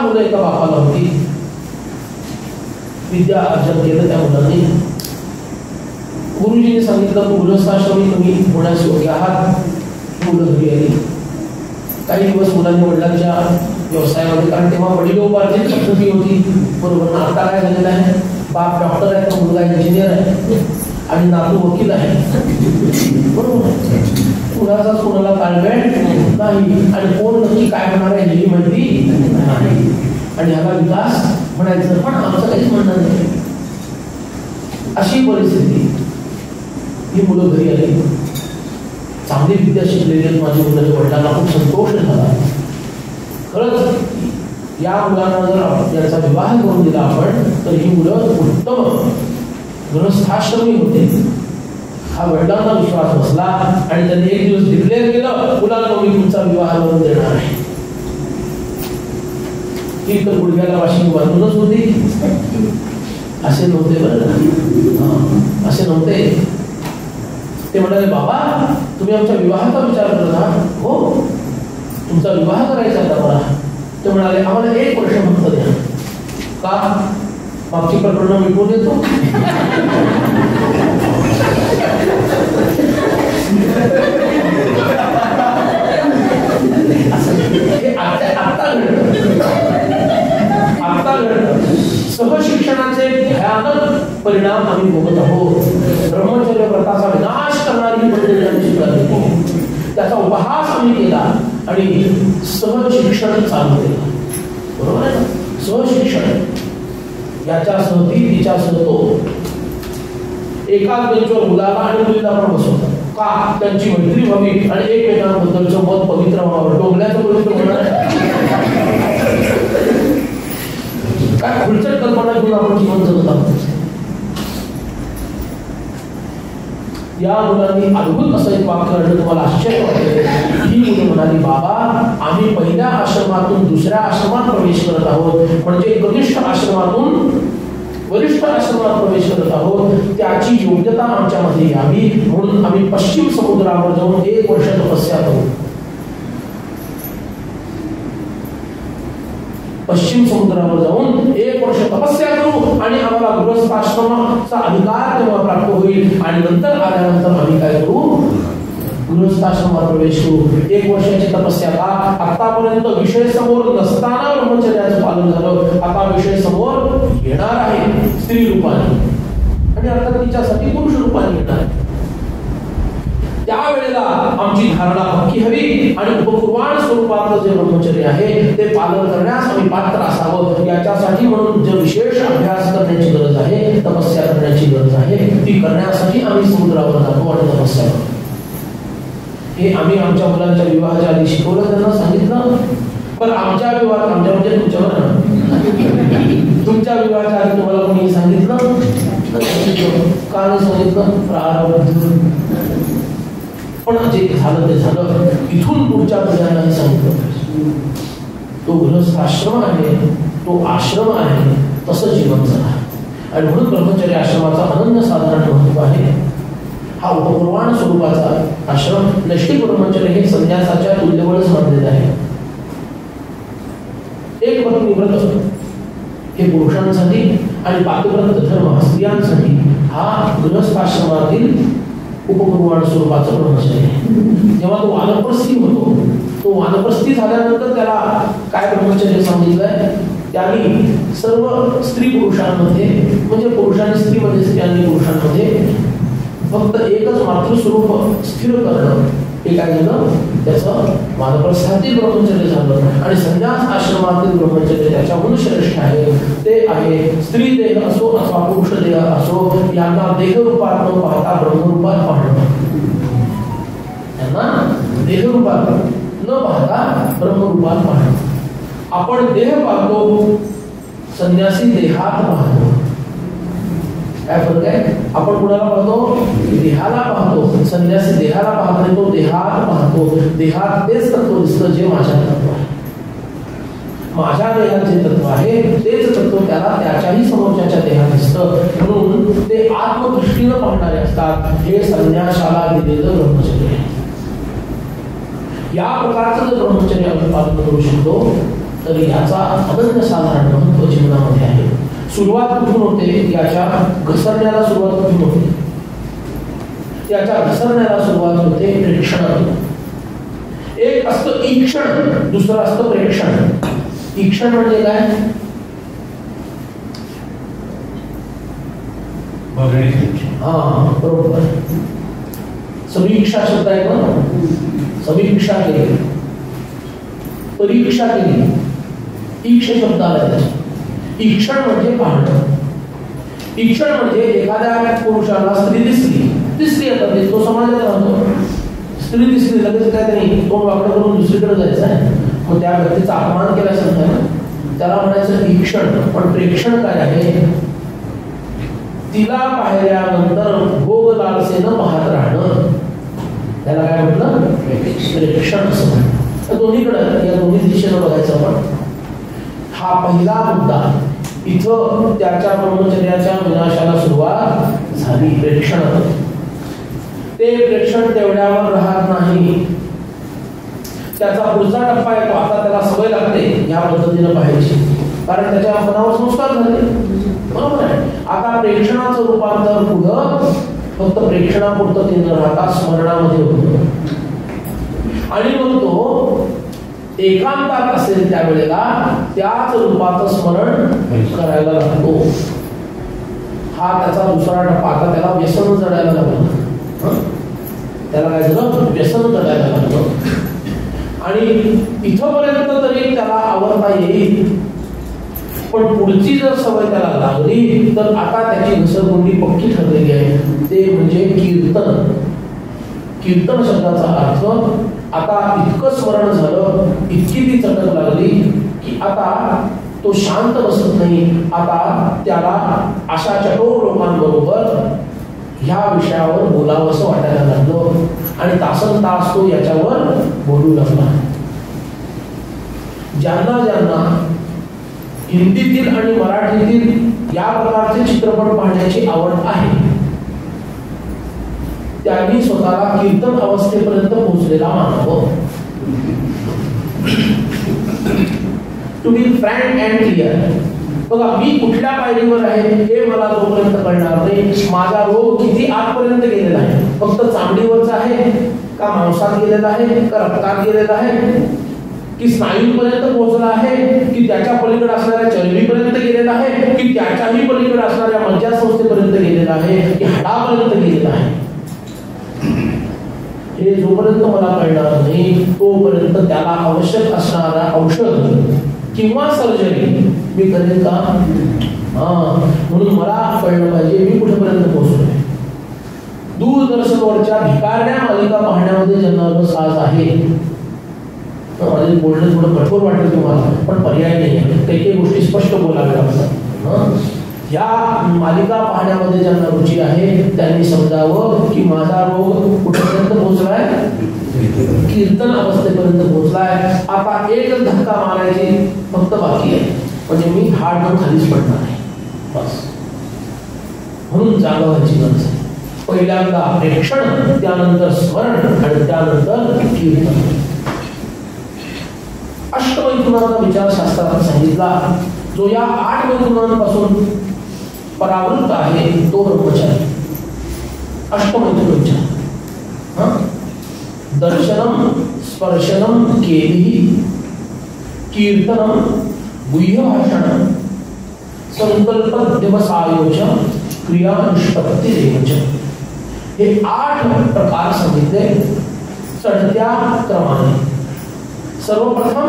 मुलं एका बापाला होती. विद्या अर्जन केलं त्या मुलांनी. गुरुजींनी सांगितलं तू गृहस्थाश्रमी तुम्ही होण्यास योग्य आहात. मुलं घरी आली. काही दिवस मुलांनी वडिलांच्या व्यवसायामध्ये, कारण तेव्हा वडिलोपार्जित पद्धती होती, बरोबर ना. आता काय झालेलं आहे, बाप डॉक्टर आहे तर मुलगा इंजिनियर आहे आणि नातू वकील आहे, बरोबर. कुणाचाच कोणाला ताळमेळ नाही आणि कोण नक्की काय होणार आहे याची माहिती नाही. आणि ह्याला विकास म्हणायचं पण आमचं काहीच म्हणणं नाही. अशी परिस्थिती. ही मुलं घरी आली, चांगली विद्या शिकलेली आहेत माझ्या मुलाच्या वडिलांना खूप संतोष झाला. खरंच या मुलांना जर याचा विवाह करून दिला आपण तर ही मुलं उत्तम गृहस्थाश्रमी होते. हा वडिलांना विश्वास बसला आणि त्यांनी एक दिवस डिक्लेअर केलं, मुलांना मी तुमचा विवाह करून देणार आहे. ही तर गुडघ्याला वाशिंग बांधूनच होती. असे नव्हते बरं, असे नव्हते. ते म्हणाले बाबा तुम्ही आमच्या विवाहाचा विचार करत आहात. हो, तुमचा विवाह करायचा आहे मला. ते म्हणाले आम्हाला 1 वर्ष फक्त द्या. का? मागची प्रकरण मिटवून देतो. आता घडलं. सहशिक्षणाचे भयानक परिणाम आम्ही भोगत आहोत. ब्रह्मचर्य व्रताचा विनाश करणारी पद्धती, त्याचा उपहास आम्ही केला आणि सहशिक्षण चालू केलं, बरोबर आहे ना. सहशिक्षण याच्यासह ती तिच्यासह तो एकाच बेंचवर मुलाला आणि मुलीला पण बसवतात. का? त्यांची मैत्री व्हावी आणि एकमेकांबद्दलचं मत पवित्र व्हावं. डोंगल्याचं पवित्र होणार काय खुलचट कल्पना घेऊन आपण जीवन जगत आहोत. या मुलांनी अद्भुत असं एक वाक्य काढलं, तुम्हाला आश्चर्य वाटेल. ही मुलं म्हणाली बाबा आम्ही पहिल्या आश्रमातून दुसऱ्या आश्रमात प्रवेश करत आहोत, म्हणजे कनिष्ठ आश्रमातून वरिष्ठ आश्रमात प्रवेश करत आहोत. त्याची योग्यता आमच्यामध्ये यावी म्हणून आम्ही पश्चिम समुद्रावर जाऊन 1 वर्ष तपस्या करू. पश्चिम समुद्रावर जाऊन 1 वर्ष तपस्या करू आणि आम्हाला गृहस्थाश्रमाचा अधिकार तेव्हा प्राप्त होईल आणि नंतर आल्यानंतर आम्ही काय करू, गृहस्थाश्रमात प्रवेश करू. 1 वर्षाची तपस्या. का? आतापर्यंत विषय समोर नसताना ब्रह्मचर्याचं पालन झालं, आता विषय समोर येणार आहे स्त्री रूपाने आणि अर्थात तिच्यासाठी पुरुष रूपाने येणार आहे. त्यावेळेला आमची धारणा पक्की हवी आणि उपपूर्वाण स्वरूपातलं जे ब्रह्मचर्य आहे ते पालन करण्यास आम्ही पात्र असावं. याच्यासाठी म्हणून जे विशेष अभ्यास करण्याची गरज आहे, तपस्या करण्याची गरज आहे, ती करण्यासाठी आम्ही समुद्रावर जातो आणि तपस्या करतो. हे आम्ही आमच्या मुलांच्या विवाहाच्या आधी शिकवलं, त्यांना सांगितलं. पण आमच्या विवाहात, आमच्या म्हणजे तुमच्यावर तुमच्या विवाहाच्या आधी तुम्हाला कोणी सांगितलं? का नाही सांगितलं? प्रारब्ध. पण जे झालं ते झालं. इथून पुढच्या पिढ्यांनाही सांगितलं तो गृहस्थाश्रम आहे, तो आश्रम आहे, तसं जीवन जगा. आणि म्हणून ब्रह्मचर्य आश्रमाचा अनन्य साधारण महत्व आहे. हा उपपूर्वाण स्वरूपाचा आश्रम. नैष्ठिक ब्रह्मचर्य हे संन्यासाच्या तुल्यबळच मानलेलं आहे. एक पत्नी व्रत हे पुरुषांसाठी आणि पातिव्रत धर्म स्त्रियांसाठी हा गृहस्थाश्रमातील उपपूर्वाण स्वरूपाचं ब्रह्मचर्य आहे. जेव्हा तो वानप्रस्थी होतो, तो वानप्रस्थी झाल्यानंतर त्याला काय ब्रह्मचर्य सांगितलंय? त्यांनी सर्व स्त्री पुरुषांमध्ये, म्हणजे पुरुषांनी स्त्रीमध्ये, स्त्रियांनी पुरुषांमध्ये फक्त एकच मातृस्वरूप स्थिर करणं, हे काय झालं? त्याचं वानप्रस्थातील ब्रह्मचर्य झालं. आणि संन्यास आश्रमातील ब्रह्मचर्य त्याच्याहून श्रेष्ठ आहे. ते आहे स्त्री देह असो अथवा पुरुष देह असो, यांना देहरूपात न पाहता ब्रह्मरूपात पाहणं. यांना देहरूपात न पाहता ब्रह्मरूपात पाहणं. आपण देह पाहतो, संन्यासी देहात पाहतो. काय फरक आहे? आपण कुणाला पाहतो? देहाला पाहतो. संन्यासी देहाला पाहत नाही, तो देहात पाहतो. देहात तेच तत्व दिसतं जे माझ्या तत्व आहे. माझ्या देहात जे तत्व आहे तेच तत्व त्याला त्याच्याही समोरच्या देहात दिसतं. म्हणून ते आत्मदृष्टीनं पाहणारे असतात. हे संन्यासाला दिलेलं ब्रह्मचर्य आहे. या प्रकारचं जर ब्रह्मचर्य आपण पालन करू शकतो तर याचा अनन्यसाधारण महत्त्व जीवनामध्ये आहे. सुरुवात कुठून होते? याच्या घसरण्याला सुरुवात कुठून होते? याच्या घसरण्याला सुरुवात होते प्रेक्षणातून. एक असतं ईक्षण, दुसरं असतं प्रेक्षण. ईक्षण म्हणजे काय? हा बरोबर. समीक्षा शब्द आहे ना, समीक्षा केली, परीक्षा केली, ईक्ष शब्द आला त्याचा. ईक्षण म्हणजे पाहणं. ईक्षण म्हणजे एखाद्या पुरुषाला स्त्री दिसली आता तो समाजात राहतो, स्त्री दिसली लगेच काय नाही तोंड वाकडं करून दुसरीकडे जायचं आहे, मग त्या व्यक्तीचा अपमान केला समजा ना, त्याला म्हणायचं ईक्षण. पण प्रेक्षण काय आहे? तिला पाहिल्यानंतर भोग लालसेनं पाहत राहणं, त्याला काय म्हटलं? प्रेक्षण असं म्हणतात. दोन्हीकडे या दोन्ही दिशेनं बघायचं आपण. हा पहिला मुद्दा. इथं त्याच्या ब्रह्मचर्याच्या विनाशाला सुरुवात झाली प्रेक्षण. ते प्रेक्षण तेवढ्यावर राहत नाही, त्याचा पुढचा टप्पा येतो. आता त्याला सवय लागते या पद्धतीनं पाहायची, कारण त्याच्या मनावर संस्कार झाले. बरोबर आहे. आता प्रेक्षणाचं रूपांतर पुढं फक्त प्रेक्षणापुरतं ते न राहता स्मरणामध्ये होतं. आणि मग तो एकांतात असेल त्यावेळेला त्याच रूपाचं स्मरण करायला लागतो. हा त्याचा दुसरा टप्पा. आता त्याला व्यसन जडायला लागलं. त्याला काय झालं? व्यसन जडायला लागलं. आणि इथंपर्यंत तरी त्याला आवडता येईल, पण पुढची जर सवय त्याला लागली तर आता त्याची घसरगुंडी पक्की ठरलेली आहे. ते म्हणजे कीर्तन. कीर्तन शब्दाचा अर्थ आता इतकं स्मरण झालं, इतकी ती चटक लागली की आता तो शांत बसत नाही. आता त्याला अशा चटोर लोकांबरोबर ह्या विषयावर बोलावंसं वाटायला लागलं आणि तासन तास तो याच्यावर बोलू लागला. ज्यांना ज्यांना हिंदीतील आणि मराठीतील या प्रकारचे चित्रपट पाहण्याची आवड आहे त्यांनी स्वतःला कीर्तन अवस्थेपर्यंत पोहोचलेला मानावं. To be frank and clear. बघा, मी कुठल्या पायरीवर आहे हे मला जोपर्यंत कळणार नाही, माझा रोग किती आतपर्यंत गेलेला आहे, फक्त चामडीवरचा आहे का मांसात गेलेला आहे का रक्तात गेलेला आहे की स्नायूंपर्यंत पोहोचला आहे की त्याच्या पलीकडे असणाऱ्या चरबीपर्यंत गेलेला आहे की त्याच्याही पलीकडे असणाऱ्या मज्जासंस्थेपर्यंत गेलेला आहे की हाडापर्यंत गेलेला आहे, हे जोपर्यंत मला कळणार नाही तोपर्यंत त्याला आवश्यक असणारा औषध किंवा सर्जरी मी करेन का? म्हणून मला कळलं पाहिजे मी कुठेपर्यंत पोहोचलोय. दूरदर्शनवरच्या भिकारण्या मालिका पाहण्यामध्ये ज्यांना रस आज आहे, माझे बोलणं थोडं कठोर वाटेल तुम्हाला, पण पर्याय नाही. काही काही गोष्टी स्पष्ट बोलाव्या लागतात. या मालिका पाहण्यामध्ये ज्यांना रुची आहे त्यांनी समजावं की माझा रोग कुठेपर्यंत पोहोचलाय? कीर्तन अवस्थेपर्यंत पोहोचलाय. आता एक धक्का मारायची फक्त बाकी आहे, म्हणजे मी हाड खालीच पडणार आहे बस. म्हणून जागा व्हायची गरज आहे. पहिल्यांदा प्रेक्षण, त्यानंतर स्मरण आणि त्यानंतर कीर्तन. अष्टमैथुनाचा विचार शास्त्रात सांगितला. जो या 8 मैथुनांपासून परावृत्त आहे तो ब्रह्मचारी. अष्टमैथुन विचार. दर्शनम स्पर्शनम केली, कीर्तनम गुह्य भाषण, संकल्प दिवसायोज, क्रिया निष्पत्ती देवच. हे 8 प्रकार सांगितले चढत्या क्रमाने. सर्वप्रथम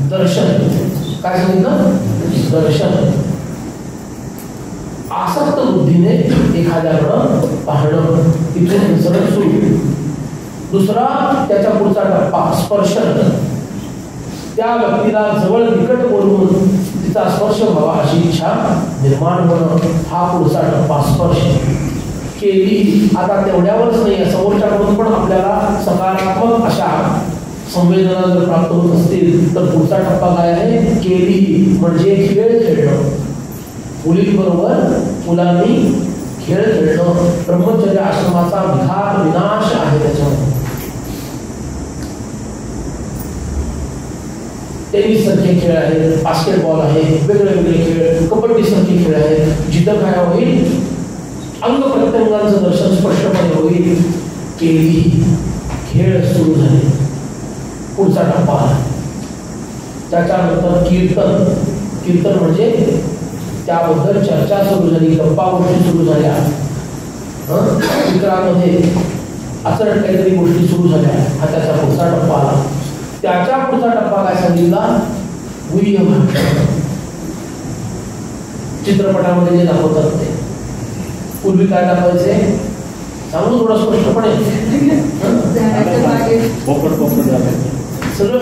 दर्शन. काय सांगितलं? दर्शन. आसक्त बुद्धीने एखाद्याकडं पाहणं, तिथून सरळ सुरू. दुसरा त्याच्या पुढचा टप्पा स्पर्शन. त्या व्यक्तीला जवळ निकट बोलवून तिचा स्पर्श व्हावा अशी इच्छा निर्माण होणं, हा पुढचा टप्पा स्पर्श. केली. आता तेवढ्यावरच नाही, समोरच्याकडून पण आपल्याला सकारात्मक अशा संवेदना जर प्राप्त होत असतील तर पुढचा टप्पा काय आहे? केली म्हणजे खेळ खेळणं. मुलींबरोबर मुलांनी खेळ खेळणं. ब्रह्मचर्य आश्रमाचा विघात विनाश आहे त्याच्यामध्ये. टेनिस सारखे खेळ आहेत, बास्केटबॉल आहे, वेगळे वेगळे खेळ, कबड्डी सारखे खेळ आहेत, जिथं काय होईल अंग प्रत्यंगाचं दर्शन स्पष्टपणे होईल. केली खेळ सुरू झाले, पुढचा टप्पा आला. त्याच्यानंतर कीर्तन. कीर्तन म्हणजे त्याबद्दल चर्चा सुरू झाली, गप्पा गोष्टी सुरू झाल्या, चित्रामध्ये आचरण काहीतरी गोष्टी सुरू झाल्या. हा त्याचा पुढचा टप्पा आला. त्याच्या पुढचा टप्पा काय सांगितला? गुह्य भाषण. चित्रपटामध्ये जे दाखवतात ते पूर्वी काय दाखवायचे सांगू थोडं स्पष्टपणे. सगळं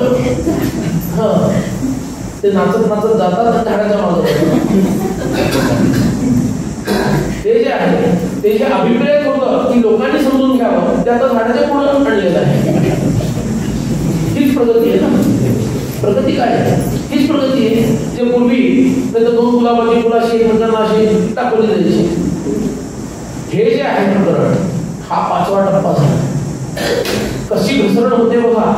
ते नाचत नाचत जातात झाडाच्या मागे. ते जे आहे ते जे अभिप्रेत होतं की लोकांनी समजून घ्यावं ते आता झाडाच्या पुढे आणलेलं आहे. हीच प्रगती आहे ना. प्रगती काय आहे? हीच प्रगती आहे. जे पूर्वी त्याचं 2 गुलाबाची फुलाशी एकमेकांना टाकवली जायची. हे जे आहे प्रकरण हा 5वा टप्पा झाला. कशी घसरण होते बघा.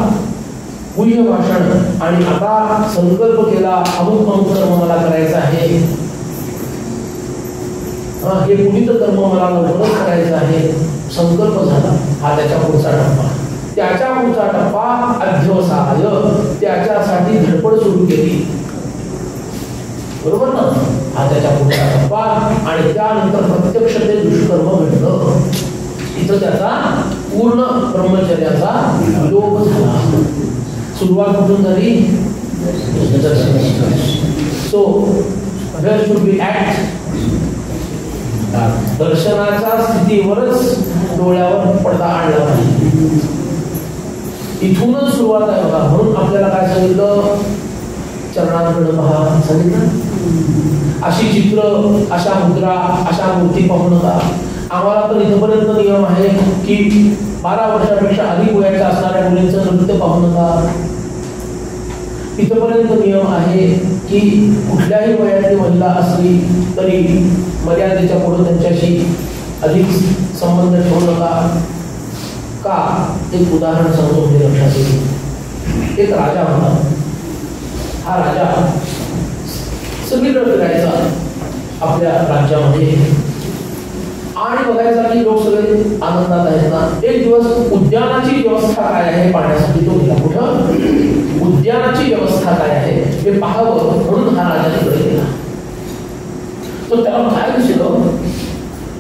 गुह्य भाषण. आणि आता संकल्प केला अमुक कर्म मला करायचं आहे. हे पुनीत कर्म मला लवकरच करायचं आहे. संकल्प झाला. हा त्याच्या पुढचा टप्पा. त्याच्या पुढचा टप्पा अध्यवसाय. त्याच्यासाठी धडपड सुरू केली. बरोबर ना. हा त्याच्या पुढचा टप्पा. आणि त्यानंतर प्रत्यक्ष ते दुष्कर्म घडलं. इथं त्याचा पूर्ण ब्रह्मचर्याचा योग झाला. सुरुवात कुठून झाली? So where should be act. दर्शनाच्या स्थितीवरच डोळ्यावर पडदा आणला पाहिजे. इथूनच सुरुवात आहे बघा. म्हणून आपल्याला काय सांगितलं? चरणांकडे पहा सांगितलं. अशी चित्र, अशा मुद्रा, अशा मूर्ती पाहू नका. आम्हाला तर इथपर्यंत नियम आहे की 12 वर्षापेक्षा अधिक वयाच्या असणाऱ्या मुलींचं नृत्य पाहू नका. इथपर्यंत नियम आहे की कुठल्याही वयाची महिला असली तरी मर्यादेच्या पुढे त्यांच्याशी अधिक संबंध ठेवू नका. का? एक उदाहरण सांगतो म्हणजे लक्षात येईल. एक राजा होता. हा राजा सगळीकडे फिरायचा आपल्या राज्यामध्ये आणि बघायचा की लोक सगळे आनंदात आहेत ना. एक दिवस उद्यानाची व्यवस्था काय आहे पाहण्यासाठी तो गेला. कुठं? उद्यानाची व्यवस्था काय आहे हे पाहावं म्हणून हा राजा तिकडे गेला. तर त्याला काय दिसलं?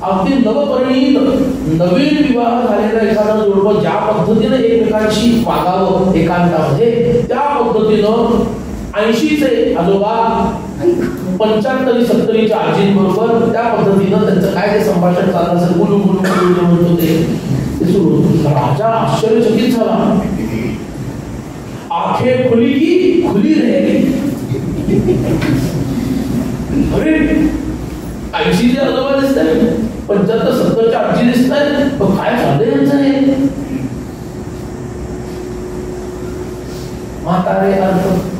अगदी नवपरिणीत नवीन विवाह झालेला एखादा जोडपं ज्या पद्धतीने एकमेकांशी वागावं एकांतामध्ये त्या पद्धतीनं 80चे आजोबा 75-70च्या आजींबरोबर त्या पद्धतीनं त्यांचं काय ते संभाषण चाललं असेल. गुलू गुलू गुलू म्हणतो ते सुरू होतं. राजा आश्चर्यचकित झाला. आंखें खुली की खुली रहेगी. अरे 80चे आजोबा दिसत आहेत, 75-70च्या आजी दिसत आहेत. पण काय चाललंय यांचं हे? म्हातारे अर्थ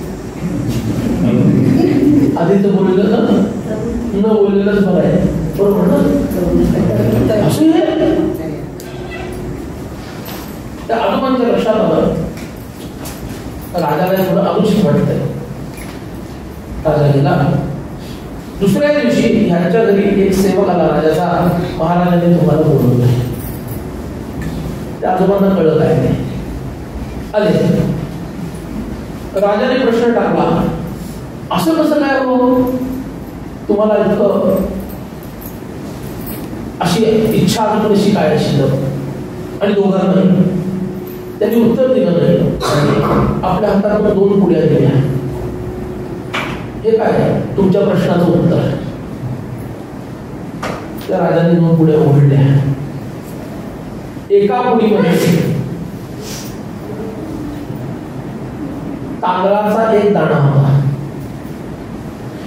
आधीच बोललेलं ना, न बोललेलंच बरं आहे. बरोबर ना. असं त्या आजोबांच्या लक्षात आलं. राजाला थोडं अनुचित वाटतंय. राजा गेला. दुसऱ्या दिवशी ह्यांच्या घरी एक सेवक आला राजाचा. महाराजांनी तुम्हाला बोलवलं. त्या आजोबांना कळलं काय नाही. आले. राजाने प्रश्न टाकला, असं कसं काय हो? तुम्हाला इतकं अशी इच्छा अजून कशी काय शिल्लक? आणि दोघांनाही त्यांनी उत्तर दिलं नाही. आपल्या हातात 2 पुड्या दिल्या. हे काय तुमच्या प्रश्नाचं उत्तर? त्या राजाने 2 पुड्या उघडल्या. एका पुडीमध्ये तांदळाचा एक दाणा होता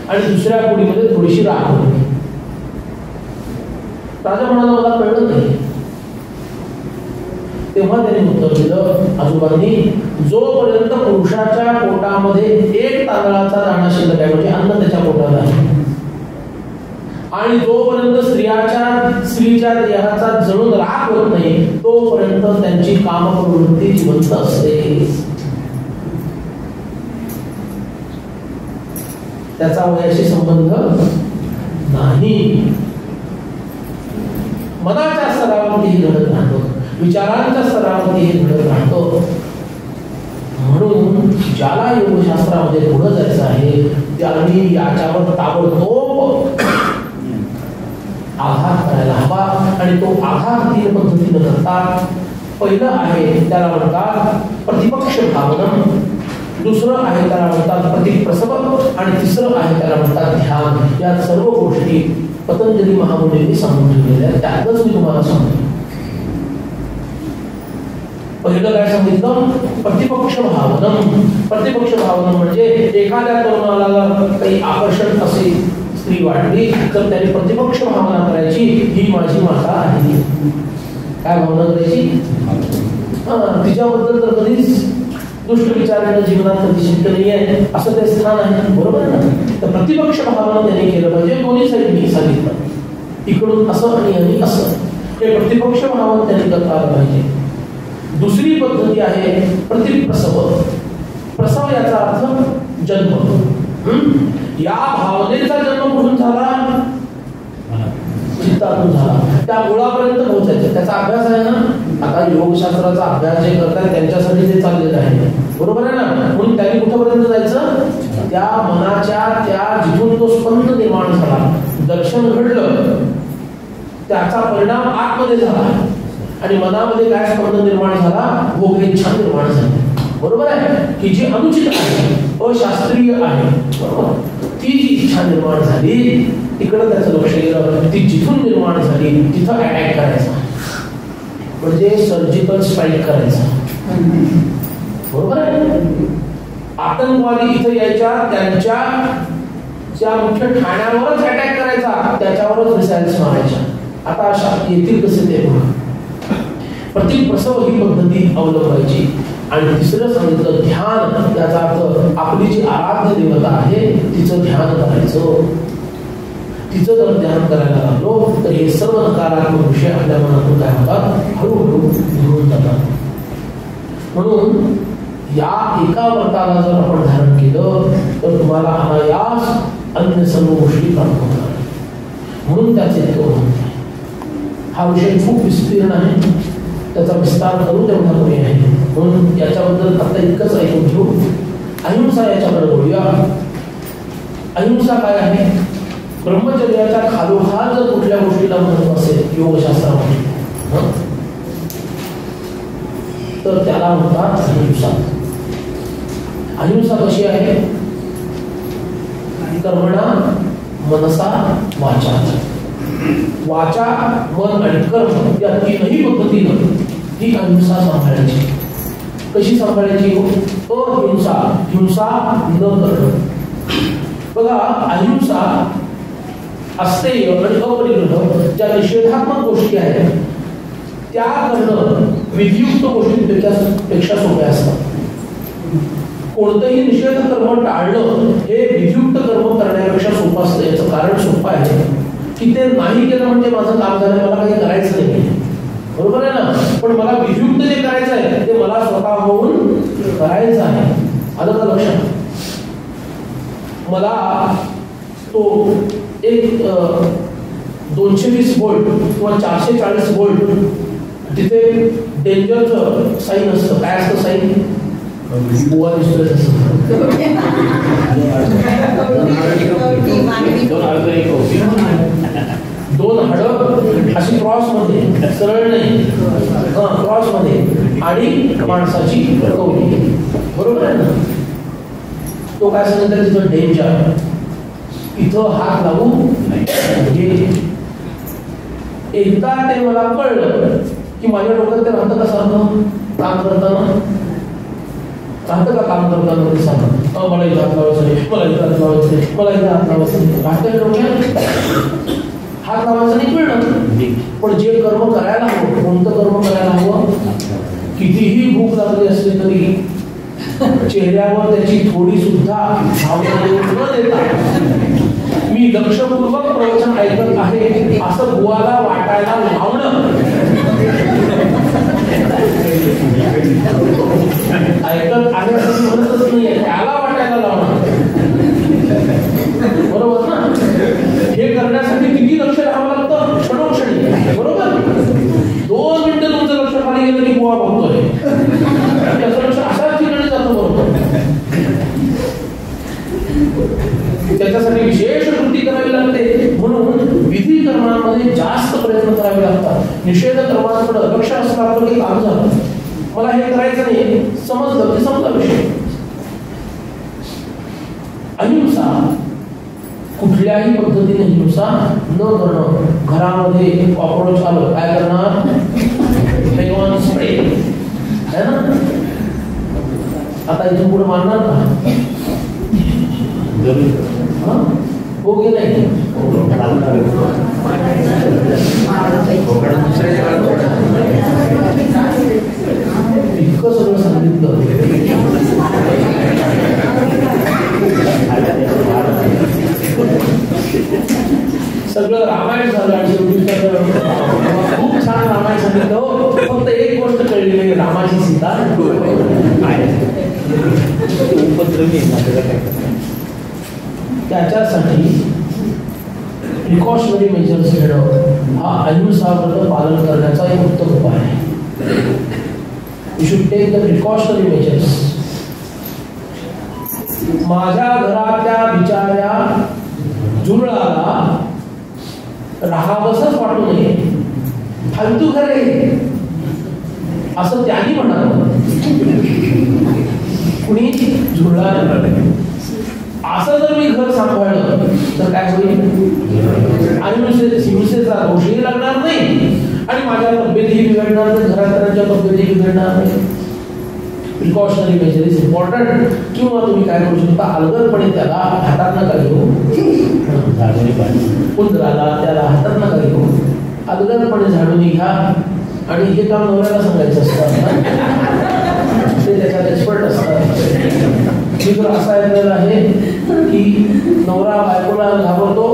आणि दुसऱ्या पुडीमध्ये थोडीशी राख होती. राजा म्हणाला मला कळलं नाही. तेव्हा त्याने उत्तर दिलं आजोबांनी, जोपर्यंत पुरुषाच्या पोटामध्ये एक तांदळाचा दाणा शिल्लक आहे म्हणजे अन्न त्याच्या पोटात आहे आणि जोपर्यंत स्त्रीच्या देहाचा जळून राख होत नाही तोपर्यंत त्यांची कामप्रवृत्ती जिवंत असते. त्याचा वयाशी संबंध नाही. मनाच्या स्तरावरती हे घडत राहतो, विचारांच्या स्तरावरती हे घडत राहतो. म्हणून ज्याला योगशास्त्रामध्ये पुढे जायचं आहे त्यांनी याच्यावर ताबडतोब आघात करायला हवा. आणि तो आघात 3 पद्धतीने करतात. पहिलं आहे त्याला म्हणतात प्रतिपक्ष भावना, दुसरं आहे त्याला म्हणतात प्रतिप्रसव, आणि तिसरं आहे त्याला म्हणतात ध्यान. या सर्व गोष्टी पतंजली महामुनींनी सांगून ठेवलेल्या आहेत. त्यातच मी तुम्हाला सांगतो. पहिलं काय सांगितलं? प्रतिपक्ष भावना. प्रतिपक्ष भावना म्हणजे एखाद्या तरुणाला काही आकर्षण असे स्त्री वाटली तर त्याने प्रतिपक्ष भावना करायची, ही माझी माता आहे. काय भावना करायची? तिच्याबद्दल तर कधीच दुष्ट विचार येणं जीवनात कधी शक्य नाही आहे, असं ते स्थान आहे. बरोबर आहे ना? तर प्रतिपक्ष भावना त्यांनी केलं पाहिजे. दोन्ही साईड मी सांगितलं, इकडून असं आणि असं, हे प्रतिपक्ष भावना त्यांनी करता आलं पाहिजे. दुसरी पद्धती आहे प्रतिप्रसव. प्रसव याचा अर्थ जन्म. या भावनेचा जन्म कुठून झाला? चित्तातून झाला. त्या मुळापर्यंत पोहोचायचं त्याचा अभ्यास आहे ना. आता योगशास्त्राचा अभ्यास जे करतात त्यांच्यासाठी ते चाललेलं आहे. बरोबर आहे ना? म्हणून त्यांनी कुठपर्यंत जायचं? त्या मनाच्या त्या जिथून तो स्पंद निर्माण झाला, दर्शन घडलं, त्याचा परिणाम आतमध्ये झाला आणि मनामध्ये काय स्पंद निर्माण झाला? भोग इच्छा निर्माण झाली. बरोबर आहे? की जी अनुचित आहे, अशास्त्रीय आहे, बरोबर, ती जी इच्छा निर्माण झाली तिकडे त्याचं लक्ष गेलं. ती जिथून निर्माण झाली तिथं अटॅक करायचा, म्हणजे सर्जिकल स्ट्राईक करायचा. बरोबर आहे? आतंकवादी इथं यायच्या, त्यांच्या त्या मुख्य ठाण्यावरच अटॅक करायचा, त्याच्यावरच मिसाईल्स मारायच्या. आता अशा येतील कसे ते बघा. प्रतिप्रसव ही पद्धती अवलंबायची. आणि तिसरं सांगितलं ध्यान. याचा अर्थ आपली जी आराध्य देवता आहे तिचं ध्यान करायचं. तिचं जर ध्यान करायला लागलो तर हे सर्व नकारात्मक विषय आपल्या मनातून काय होतात? हळूहळू निघून जातात. म्हणून या एका व्रताला जर आपण धारण केलं तर तुम्हाला अनायास अन्य सर्व गोष्टी प्राप्त होणार. म्हणून त्याचे तो हा विषय खूप विस्तीर्ण आहे, त्याचा विस्तार करू तेवढा कमी आहे. म्हणून याच्याबद्दल आता इतकंच ऐकून घेऊ. अहिंसा याच्याकडे बोलूया. अहिंसा काय आहे? ब्रह्मचर्याच्या खालोखाल जर कुठल्या गोष्टीला महत्व असेल योगशास्त्रामध्ये तर त्याला म्हणतात अहिंसा. अहिंसा कशी आहे? कर्मणा मनसा वाचा. वाचा, मन आणि कर्म या तीनही पद्धतीनं ही अहिंसा सांभाळायची. कशी सांभाळायची? अहिंसा, हिंसा न करणं. बघा, अहिंसा अस्तेय आणि अपरिग्रह ज्या निषेधात्मक गोष्टी आहेत त्या करणं विधियुक्त गोष्टींपेक्षा सोप्या असतात. कोणतंही निषेध कर्म टाळणं हे विधियुक्त कर्म करण्यापेक्षा सोपं असतं. याचं कारण सोपं आहे की ते नाही केलं म्हणजे माझं काम झालं, मला काही करायचं नाही. बरोबर आहे ना? पण मला विधियुक्त जे करायचं आहे ते मला स्वतः होऊन करायचं आहे. आलं का लक्षात? मला तो एक 220 व्होल्ट किंवा 440 व्होल्ट तिथे डेंजरचं साईन असतं. काय असतं साईन? बुवा दिसतोय तसं. दोन हाडं अशी क्रॉस मध्ये, सरळ नाही, क्रॉस मध्ये, आणि माणसाची कवली. बरोबर आहे ना? तो काय सांगितलं तिथं डेंजर, इथं हात लावू नये. एकदा ते मला कळलं की माझ्या डोक्यात ते राहतं का सारखं काम करताना, राहतं का काम करताना ते सांगत मला इथं हात लावायचं नाही, मला इथं हात लावायचं नाही, मला इथं हात लावायचं नाही. राहतं डोक्यात हात लावायचं नाही कळलं. पण जे कर्म करायला हवं, कोणतं कर्म करायला हवं? कितीही भूक लागली असली तरी चेहऱ्यावर त्याची थोडी सुद्धा भावना न देता मी लक्षपूर्वक प्रवचन ऐकत आहे असं बुवाला वाटायला लावणं. ऐकत आहे असं म्हणतच नाहीये, त्याला वाटायला लावणं. त्याच्यासाठी विशेष कृती करावी लागते. म्हणून विधी कर्मांमध्ये जास्त प्रयत्न करावे लागतात. निषेध कर्मांकडे लक्ष असलं आपलं काही काम झालं. मला हे करायचं नाही, समजलं की समजा विषय. अहिंसा कुठल्याही पद्धतीने हिंसा न करणं. घरामध्ये कॉक्रोच आलं काय करणार? फेरॉन स्प्रे है ना. आता इथून पुढे मारणार का? हो की नाही? इतकं सगळं सांगितलं. सगळं रामायण झालं आणि खूप छान रामायण सांगितलं. फक्त एक गोष्ट कळली नाही, रामाची सीता उपद्रवी. त्याच्यासाठी प्रिकॉशनरी मेजर्स घेणं हा अहिंसा व्रत पालन करण्याचा एक उत्तम उपाय आहे. You should take the precautionary measures. माझ्या घरातल्या बिचाऱ्या जुळाला राहावंसच वाटू नये, फालतू घर आहे असं त्यांनी म्हणावं. कुणी जुळला असं जर मी घर सांभाळलं तर काय होईल? हिंसेचा दोषही लागणार नाही आणि माझ्या तब्येतही बिघडणार नाही, घरातल्यांच्या तब्येतही बिघडणार नाही. Precautionary major is important. किंवा तुम्ही काय करू शकता, अलगदपणे त्याला हातात नका घेऊ, उंदराला त्याला हातात नका घेऊ, अलगदपणे झाडून घ्या. आणि हे काम नवऱ्याला सांगायचं असतं, ते त्याच्यात एक्सपर्ट असतात. मी तर असं ऐकलेलं आहे की नवरा बायकोला घाबरतो,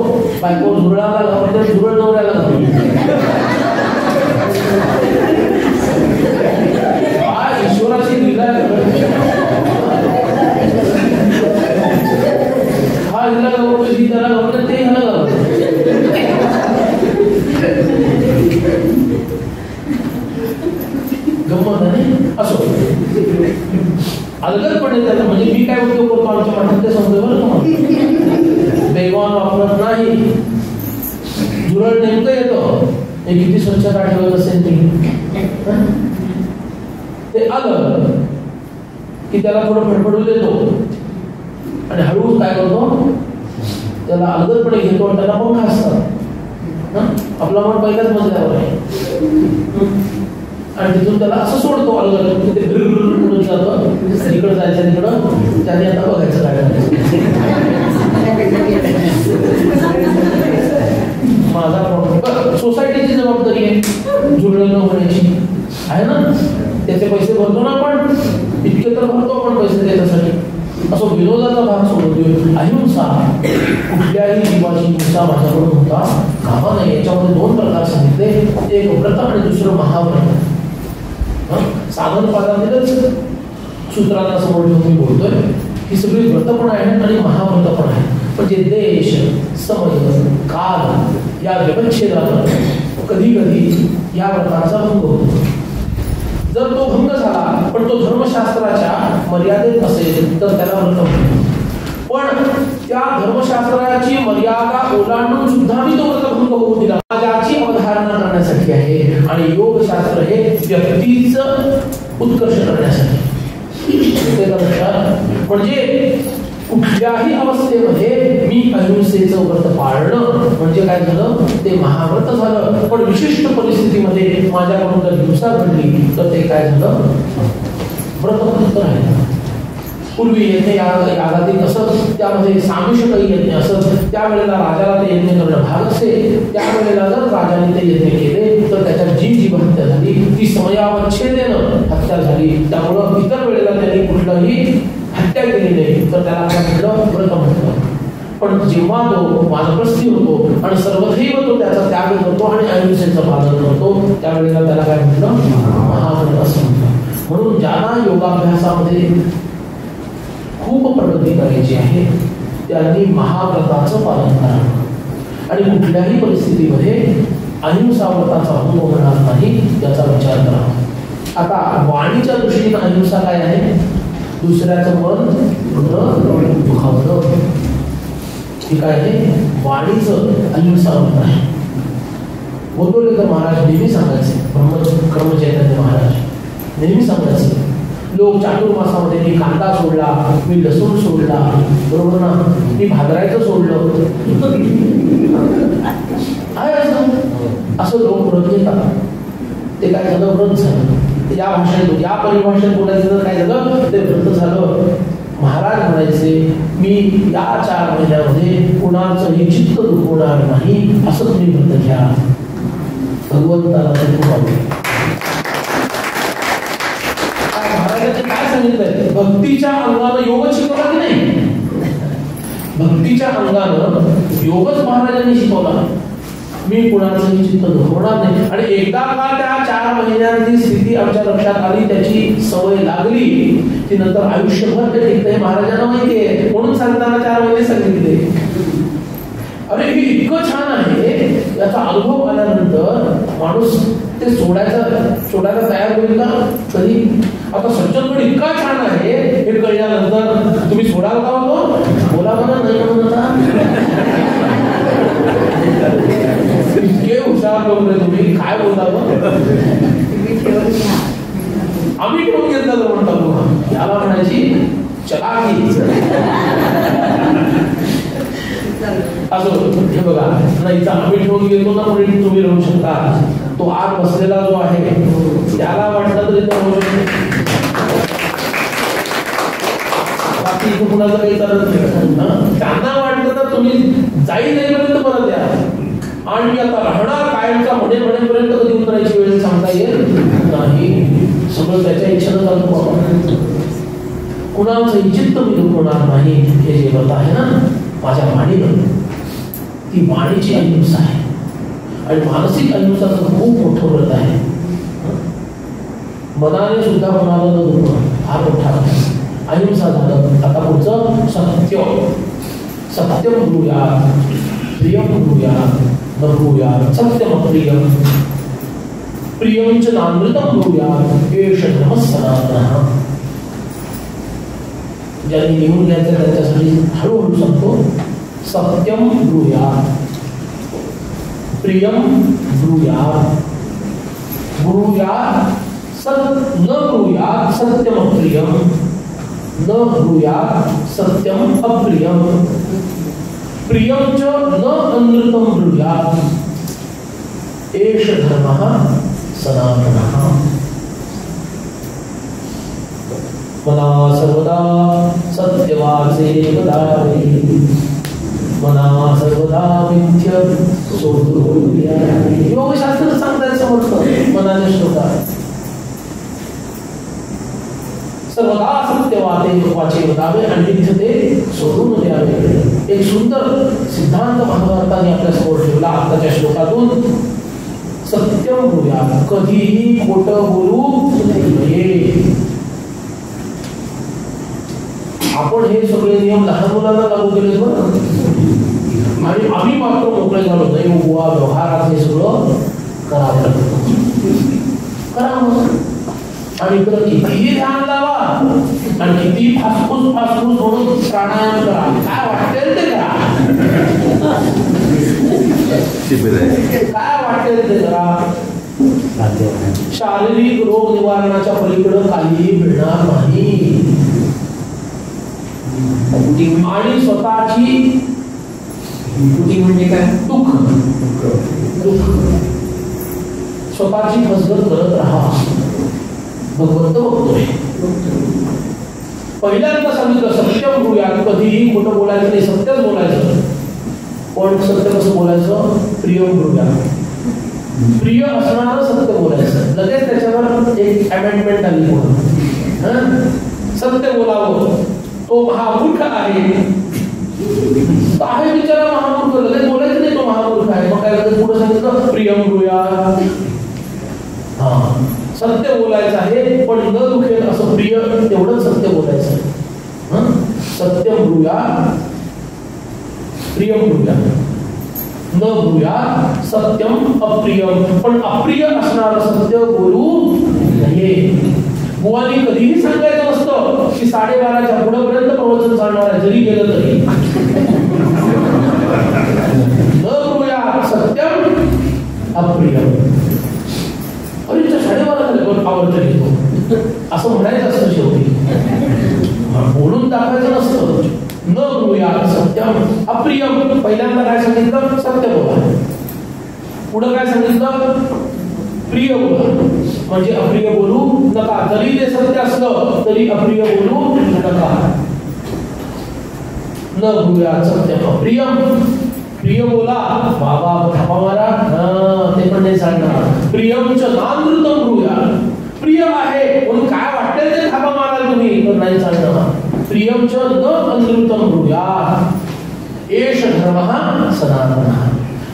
बायको झुरळाला घाबरते, झुरळ नवऱ्याला घाबरतो. ईश्वराची लीला हा हिला घाबरतो, ही त्याला घाबरते, ते ह्याला घाबरतो. गंमत आहे. असो अलगदपणे त्याला, म्हणजे मी काय उपयोग करतो आमच्या मठात ते सांगतो बरं का. बेगवान वापरत नाही, झुरळ नेमकं येतं, हे किती स्वच्छता ठेवत असेल ते आलं की त्याला थोडं फडफडू देतो आणि हळूच काय करतो, त्याला अलगदपणे घेतो आणि त्याला पण खासतात. आपला मन पहिल्याच मजल्यावर आहे आणि तिथून त्याला असं सोडतो अलगद, ते घरून जातं, इकडं जायचं तिकडं, त्याने आता बघायचं काय. माझा प्रॉब्लेम सोसायटीची जबाबदारी आहे जुळलं न होण्याची, आहे ना. त्याचे पैसे भरतो ना आपण, इतके तर भरतो आपण पैसे त्याच्यासाठी. असो विनोदाचा भाग सोडतो. अहिंसा कुठल्याही जीवाची हिंसा माझ्याकडून होता कामा नाही. याच्यामध्ये दोन प्रकार सांगितले, एक व्रत आणि दुसरं महाव्रत. साधन पादातीलच सूत्रांना समोर ठेवून मी बोलतोय. ही सगळी व्रत पण आहेत आणि महाव्रत पण आहे. म्हणजे देश, समय, काल या व्यवच्छेदानं कधी कधी या व्रताचा भंग होतो. जर तो भंग झाला पण तो धर्मशास्त्राच्या मर्यादेत असेल तर त्याला व्रत म्हणतो. पण त्या धर्मशास्त्राची मर्यादा ओलांडून सुद्धा मी तो व्रतभंग होऊ दिला, ज्याची अवधारणा करण्यासाठी आहे. आणि योगशास्त्र हे व्यक्तीचं उत्कर्ष करण्यासाठी. म्हणजे कुठल्याही अवस्थेमध्ये मी अहिंसेचं व्रत पाळणं म्हणजे काय झालं, ते महाव्रत झालं. पण विशिष्ट परिस्थितीमध्ये माझ्याकडून जर हिंसा घडली तर ते काय झालं, व्रतभंग राहिलं. पूर्वी यज्ञ यागातील असत, त्यामध्ये सामिष काही यज्ञ असत, त्यावेळेला राजाला ते यज्ञ करणं भाग असे. त्यावेळेला जर राजाने ते यज्ञ केले तर त्याच्यात जी जीव हत्या झाली ती समयावच्छेदेनं हत्या झाली. त्यामुळं इतर वेळेला त्यांनी कुठलंही हत्या केली नाही तर त्याला काय म्हटलं, व्रत म्हटलं. पण जेव्हा तो वानप्रस्थी होतो आणि सर्वधैव तो त्याचा त्याग करतो आणि अहिंसेचं पालन करतो, त्यावेळेला त्याला काय म्हटलं, महाव्रत असं म्हटलं. म्हणून ज्यांना योगाभ्यासामध्ये खूप प्रगती करायची आहे त्यांनी महाव्रताचं पालन करावं आणि कुठल्याही परिस्थितीमध्ये अहिंसा व्रताचा भंग होणार नाही याचा विचार करावा. आता वाणीच्या दृष्टीने अहिंसा काय आहे, दुसऱ्याचं मन न दुखावलं. ठीक आहे, वाणीचं अहिंसा आहे. गोंदवलेकर महाराज नेहमी सांगायचे, कर्मचैतन्य महाराज नेहमी सांगायचे, लोक चातुर्मासामध्ये मी कांदा सोडला, मी लसूण सोडला, बरोबर ना, मी भाजरायचं सोडलं, आहे असं लोक व्रत घेतात. ते काय झालं, व्रत झालं. या भाषेत, या परिभाषेत बोलायचं तर काय झालं, ते व्रत झालं. महाराज म्हणायचे, मी या 4 महिन्यामध्ये कुणाचंही चित्त दुखवणार नाही, असं तुम्ही व्रत घ्या. भगवंताला ते खूप आवडलं. महाराजांनी काय सांगितलंय, भक्तीच्या अंगानं योग शिकवला की नाही, भक्तीच्या अंगानं योगच महाराजांनी शिकवला. मी कुणाचंही चित्त दुखवणार नाही. आणि एकदा का त्या 4 महिन्यांची स्थिती आमच्या लक्षात आली, त्याची सवय लागली, ती नंतर आयुष्यभर ते टिकते. महाराजांना माहिती आहे, म्हणून सांगताना 4 महिने सांगितले. अरे हे इतकं छान आहे, याचा अनुभव आल्यानंतर माणूस ते सोडायला तयार होईल का कधी. आता सज्जनगड इतका छान आहे हे कळल्यानंतर तुम्ही सोडाल का होतो, बोला बघा, नाही म्हणता. इतके हुशार लोक रे तुम्ही, काय बोलता आम्ही ठेवून घेतलं म्हणतात. याला म्हणायची चलाकी. असं हे बघा, नाही तर आम्ही ठेवून घेतो ना, पुढे तुम्ही राहू शकता. तो आत बसलेला जो आहे त्याला वाटलं तरी तो राहू शकतो, बाकी इथं कुणाचं काही करत नाही. त्यांना वाटलं तर तुम्ही जाई जाईपर्यंत परत या, आणि आता राहणार कायमचा म्हणेपर्यंत कधी उतरायची वेळ सांगता येत नाही. सगळं त्याच्या इच्छेनं चालतो. कुणाचं चित्त मी दुखवणार नाही, हे जे व्रत आहे ना माझ्या वाणीनं, ती वाणीची अहिंसा आहे. आणि मानसिक अहिंसाचं खूप मोठं व्रत आहे. मनाने सुद्धा कोणाला न दुखणं फार मोठा अहिंसा झालं. आता पुढचं सत्य. सत्यम ब्रूयात्, प्रियम ब्रूयात्, न ब्रूयात् सत्यम प्रियम, प्रियम च नामृतम ब्रूयात्, एष धर्मः सनातनः. ज्यांनी लिहून घ्यायचं त्यांच्यासाठी हळूहळू सांगतो. सत्यम ब्रूयात्, प्रियम ब्रूयात्, ब्रूयात् न ब्रूयात् सत्यम प्रियम, न ब्रूयात् सत्यम अप्रियम, प्रियम च न अनृतम ब्रूयात्, एष धर्मः सनातनः. मना सर्वदा सत्यवाचे वदावे, मना सर्वदा मिथ्य सोडून द्यावे. योगशास्त्र सांगतात समर्थ मनाच्या श्लोकात. सर्वदा सत्यवाचे वदावे आणि मिथ्य ते सोडून द्यावे. एक सुंदर सिद्धांत महाभारताने आपल्या समोर ठेवला आताच्या श्लोकातून. सत्यम ब्रूयात्, कधीही खोटं बोलू नये. आपण हे सगळे नियम लहान मुलांना लागू केले बरं, आणि आम्ही मात्र मोकळे झालो नाही. बुवा व्यवहारात हे सगळं करावं लागतं, करावं. आणि इकडं कितीही ध्यान लावा आणि किती फासफूस म्हणून प्राणायाम करा, काय वाटेल ते करा, काय वाटेल ते करा. शारीरिक रोग निवारणाच्या पलीकडे काहीही मिळणार नाही. आणि स्वतःची म्हणजे काय, दुःख स्वतःची फसगत करत राहा. भगवंत बघतोय. पहिल्यांदा सांगितलं सत्यम ब्रूयात्, कधीही खोटं बोलायचं नाही, सत्यच बोलायचं. पण सत्य कसं बोलायचं, प्रियम ब्रूयात्, प्रिय असणारं सत्य बोलायचं. लगेच त्याच्यावर एक अमेंडमेंट आली पुढे, सत्य बोलावं. तो महामूर्ख आहे बिचारा, महामूर्ख, लगेच बोलायचं नाही तो महामूर्ख आहे. मग काय लगेच पुढे सांगितलं प्रियम ब्रूयात्. हा, सत्य बोलायचं आहे पण न दुखेल असं प्रिय, तेवढंच सत्य बोलायचं. सत्यम ब्रूयात्, प्रियम ब्रूयात्, न ब्रूयात् सत्यम अप्रियम, पण अप्रिय असणारं सत्य बोलू नये. बुवानी कधीही सांगायचं नसतं की 12:30च्या पुढेपर्यंत प्रवचन चालणार आहे, जरी गेलं तरी न ब्रूयात सत्यम अप्रियम. अरे 12:30 आवडतं घेतो असं म्हणायचं असतं शेवटी, बोलून दाखवायचं नसतं. न ब्रूयात सत्यम अप्रियम. पहिल्यांदा काय सांगितलं? सत्य बोला. पुढं काय सांगितलं? प्रिय बोला. म्हणजे अप्रिय बोलू नका. जरी ते सत्य असलं तरी अप्रिय बोलू नका. न ब्रूयात सत्यम अप्रियम. प्रिय बोला. बाबा थापा मारा ते पण नाही सांगणार. प्रियमच नानृतम ब्रूयात. प्रिय आहे म्हणून काय वाटेल ते थापा माराल तुम्ही, तर नाही सांगणार. प्रियमच न अनृतम ब्रूयात. एष धर्मः सनातनः.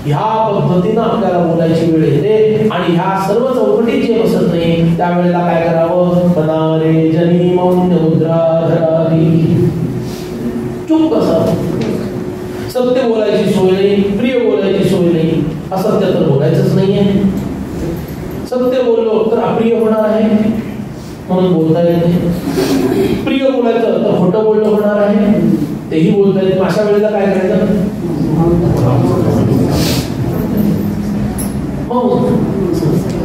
ह्या पद्धतीनं आपल्याला बोलायची वेळ येते आणि ह्या सर्व चौकटीत जे बसत नाही त्यावेळेला काय करावं? मनारे जनी मौन मुद्रा धरावी. चुप बसावं. सत्य बोलायची सोय नाही, प्रिय बोलायची सोय नाही. असत्य तर बोलायचंच नाहीये. सत्य बोललो तर अप्रिय होणार आहे म्हणून बोलता येते. प्रिय बोलायचं तर खोटं बोलणं होणार आहे, तेही बोलता येते. अशा वेळेला काय करायचं?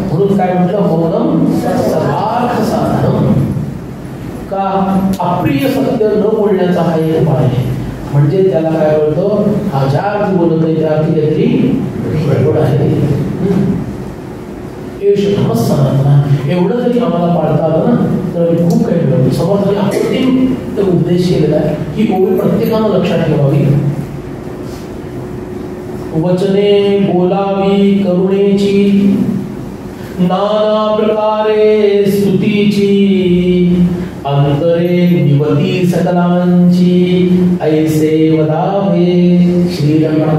म्हणून काय म्हटलं? मौनम सर्वार्थ साधनम. का? अप्रिय सत्य न बोलण्याचा हा एक उपाय आहे. म्हणजे त्याला काय बोलतो? हा ज्या अर्थी बोलत नाही त्या अर्थी काहीतरी गडबड आहे. एवढं जरी आम्हाला पाळता आलं ना तर खूप काही मिळवलं. समोर अप्रतिम उद्देश केलेला आहे. ही ओळख प्रत्येकानं लक्षात ठेवावी. वचने बोलावी करुणेची, नाना प्रकारे स्तुतीची, अंतरे निवती सकलांची, ऐसे वदावे श्रीरमण.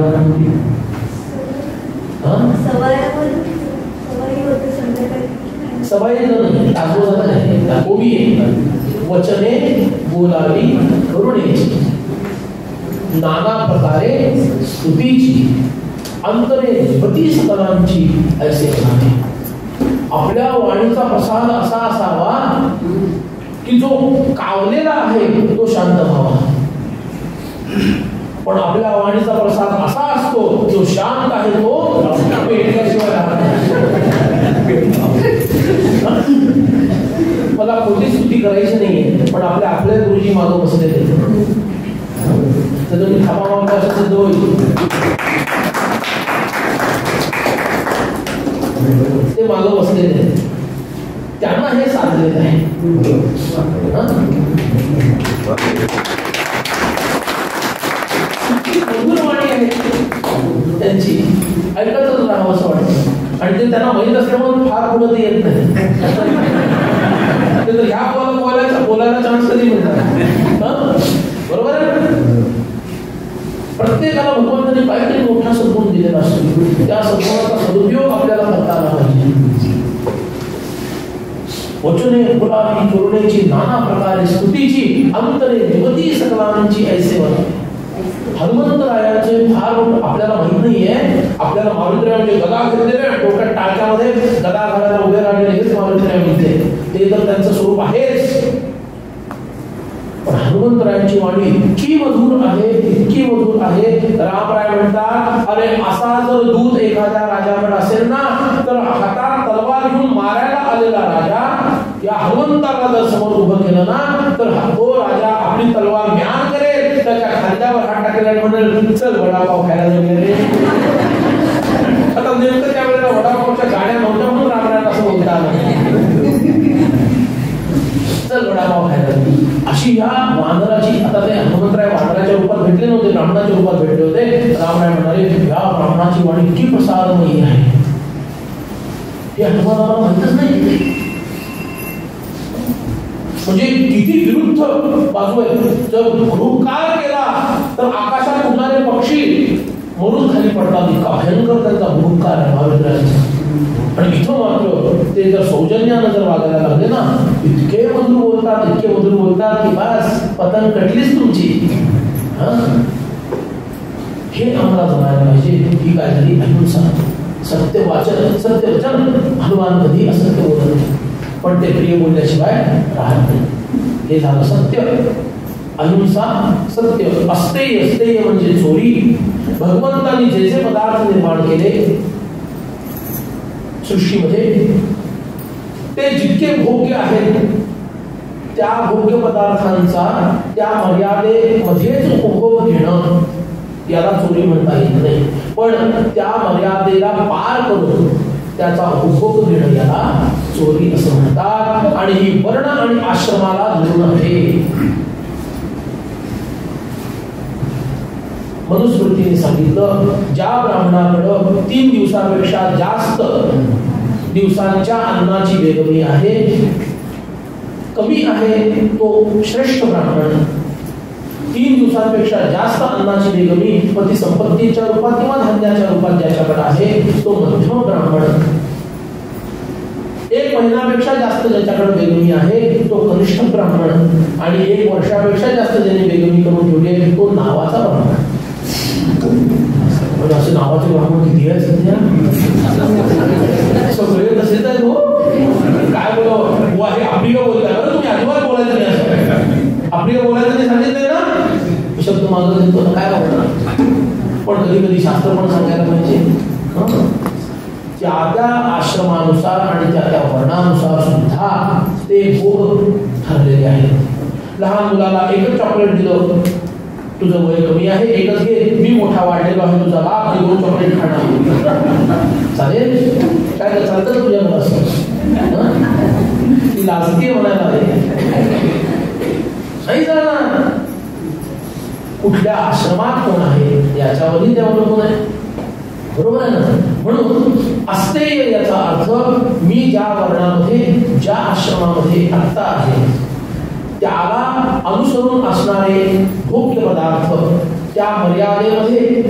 सवय वचने बोलावी करुणेची, नाना प्रकारे स्तुतीची, अंतरे निवती सकलांची, ऐसे वदावे. आपल्या वाणीचा प्रसाद असा असावा की जो कावलेला आहे तो शांत व्हावा. पण आपल्या वाणीचा प्रसाद असा असतो जो शांत आहे तो पेटल्याशिवाय राहत नाही. मला कोणती स्तुती करायची नाहीये, पण आपल्या गुरुजी मागं बसलेले तर तुम्ही थांबा मागता असं सिद्ध होईल. ते मागं बसलेले त्यांना हे साधलेलं आहे. मधुरवाणी आहे त्यांची, ऐकतच राहावं असं वाटतं. आणि ते त्यांना माहीत असल्यामुळे फार पुढे येत नाही. ह्या बोलायला चान्स कधी मिळणार? बरोबर आहे. प्रत्येकाला भगवंताने काहीतरी मोठा सद्गुण दिलेला असतो. त्या सद्गुणाचा सदुपयोग आपल्याला करता आला पाहिजे. वचने बोलावी करुणेची, नाना प्रकारे स्तुतीची, अंतरे निवती सकलांची, ऐसे वदावे. हनुमंतरायाचे फार आपल्याला माहित नाहीये. आपल्याला मारुतीराय म्हणजे गदा घेतलेले डोक्यात टाळक्यामध्ये गदा घालायला उभे राहिलेले हेच मारुतीराय म्हणते. ते तर त्यांचं स्वरूप आहेच. पण हनुमंतरायांची वाणी इतकी मधुर आहे, इतकी मधुर आहे. रामराय म्हणतात, अरे असा जर दूत एखाद्या राजाकडे असेल ना तर हातात तलवार घेऊन मारायला आलेला राजा या हनुमंताला जर समोर उभं केलं ना तर तो राजा आपली तलवार म्यान करेल, त्याच्या खांद्यावर हात टाकेल आणि म्हणेल, चल वडापाव खायला जाऊया. आता नेमकं त्या वेळेला वडापावच्या गाड्या नव्हत्या म्हणून रामरायला असं बोलता आलं, चल वडापाव खायला. अशी या वानराची, आता ते हनुमंतराय वानराच्या रूपात भेटले नव्हते, ब्राह्मणाच्या रूपात भेटले होते. रामराय म्हणाले, या ब्राह्मणाची वाणी इतकी प्रसादमयी आहे हे हनुमानाला माहितच नाही. म्हणजे किती विरुद्ध बाजू आहे. जर हुंकार केला तर आकाशात उडणारे पक्षी मरून खाली पडतात. इतका भयंकर त्यांचा हुंकार आहे महाविद्यालयाचा. आणि इथं मात्र ते जर सौजन्यानं जर वागायला लागले ना, इतके मधुर बोलतात, इतके मधुर बोलतात की बस पतंग कटलीच तुमची. हे आम्हाला जमायला पाहिजे. ही काय झाली? अहिंसा, सत्य वाचन, सत्य वचन. हनुमान कधी असत्य बोलत नाही. पण ते प्रिय बोलल्याशिवाय राहत नाही. हे झालं सत्य, अहिंसा सत्य. अस्तेय, अस्तेय म्हणजे चोरी. भगवंतांनी जे जे पदार्थ निर्माण केले सृष्टीमध्ये ते जितके भोग्य आहेत त्या भोग्य पदार्थांचा त्या मर्यादेमध्येच उपभोग घेणं याला चोरी म्हणता येत नाही. पण त्या मर्यादेला पार करून त्याचा उपभोग घेणं याला चोरी असं म्हणतात. आणि ही वर्ण आणि आश्रमाला धरून आहे. मनुस्मृतीने सांगितलं ज्या ब्राह्मणाकडं 3 दिवसापेक्षा जास्त दिवसांच्या अन्नाची बेगमी आहे, कमी आहे तो श्रेष्ठ ब्राह्मण. 3 दिवसांपेक्षा जास्त अन्नाची बेगमी व ती संपत्तीच्या रूपात किंवा धान्याच्या रूपात ज्याच्याकडे आहे तो मध्यम ब्राह्मण. 1 महिन्यापेक्षा जास्त ज्याच्याकडे बेगमी आहे तो कनिष्ठ ब्राह्मण. आणि 1 वर्षापेक्षा जास्त ज्याने बेगमी करून ठेवली तो नावाचा ब्राह्मण. असे नावाचे ब्राह्मण किती आहेत सध्या? सगळे तसेच आहेत. हो काय बोलावं, हे अप्रिय बोलताय बरं तुम्ही, अजिबात बोलायचं नाही. असं अप्रिय बोलायचं नाही सांगितलंय ना, शब्द मागं देतो काय बोलणार. पण कधी कधी शास्त्र पण सांगायला पाहिजे. त्या त्या आश्रमानुसार आणि त्या त्या वर्णानुसार सुद्धा ते भोग ठरलेले आहेत. लहान मुलाला एकच चॉकलेट दिलं, तुझं वय कमी आहे एकच घे, मी मोठा वाढलेलो आहे तुझा बाप आणि 2 चॉकलेट खाणार चालेल काय चालतं तुझ्या मला असं ती लाजते म्हणायला नाही जाणार. कुठल्या आश्रमात कोण आहे याच्यावरही ते अवलंबून आहे. बरोबर आहे ना. म्हणून अस्तेय याचा अर्थ मी ज्या वर्णामध्ये ज्या आश्रमामध्ये आत्ता आहे त्याला अनुसरून असणारे भोग्य पदार्थ त्या मर्यादेमध्ये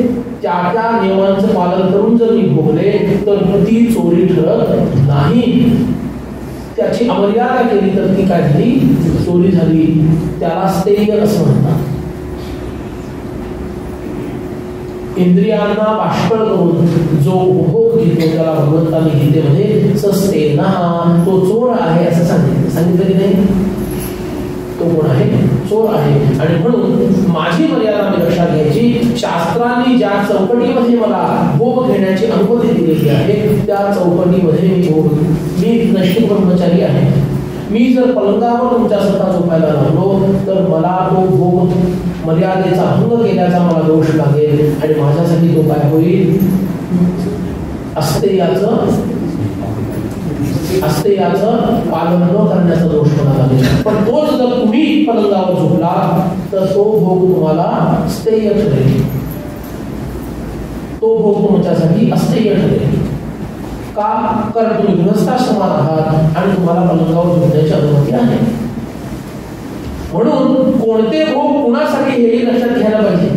त्या त्या नियमांचं पालन करून जर मी भोगले तर ती चोरी ठरत नाही. त्याची अमर्यादा केली तर ती काय झाली, चोरी झाली. त्याला स्तेय असं म्हणतात. इंद्रियांना बाष्कळ करून जो उपभोग घेतो त्याला भगवंतांनी गीतेमध्ये सस्तेना तो चोर आहे असं सांगितलं की नाही. तो कोण आहे, चोर आहे. आणि म्हणून माझी मर्यादा मी लक्षात घ्यायची. शास्त्रांनी ज्या चौकटीमध्ये मला भोग घेण्याची अनुमती दिलेली आहे त्या चौकटीमध्ये मी नैष्ठिक ब्रह्मचारी आहे. मी जर पलंगावर तुमच्या स्वतः झोपायला लागलो तर मला तो भोग मर्यादेचा भंग केल्याचा मला दोष लागेल आणि माझ्यासाठी तो काय होईल, अस्तेयाचं पालन न करण्याचा दोष मला लागेल. पण तोच जर तुम्ही पलंगावर झोपला तर तो भोग तुम्हाला स्थेय ठरेल. तो भोग तुमच्यासाठी अस्तेय ठरेल. का? कारण तुम्ही गृहस्थाश्रमात आहात आणि तुम्हाला पलंगावर झोपण्याची अनुमती आहे. म्हणून कोणते भोग कुणासाठी हेही लक्षात घ्यायला पाहिजे.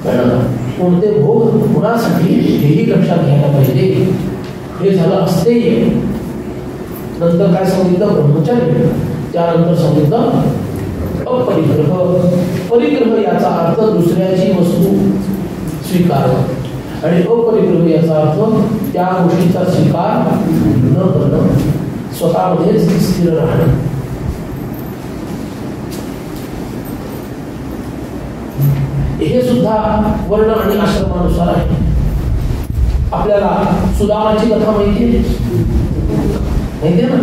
कळलं? कोणते भोग कुणासाठी हेही लक्षात घ्यायला पाहिजे. हे झालं अस्तेय. नंतर काय सांगितलं, ब्रह्मचर्य. त्यानंतर सांगितलं अपरिग्रह. परिग्रह याचा अर्थ दुसऱ्याची वस्तू स्वीकारणं आणि अपरिग्रह याचा अर्थ त्या गोष्टीचा स्वीकार न करणं, स्वतःमध्येच स्थिर राहणं. हे सुद्धा वर्ण आणि आश्रमानुसार आहे. आपल्याला सुदामाची कथा माहिती आहे ना.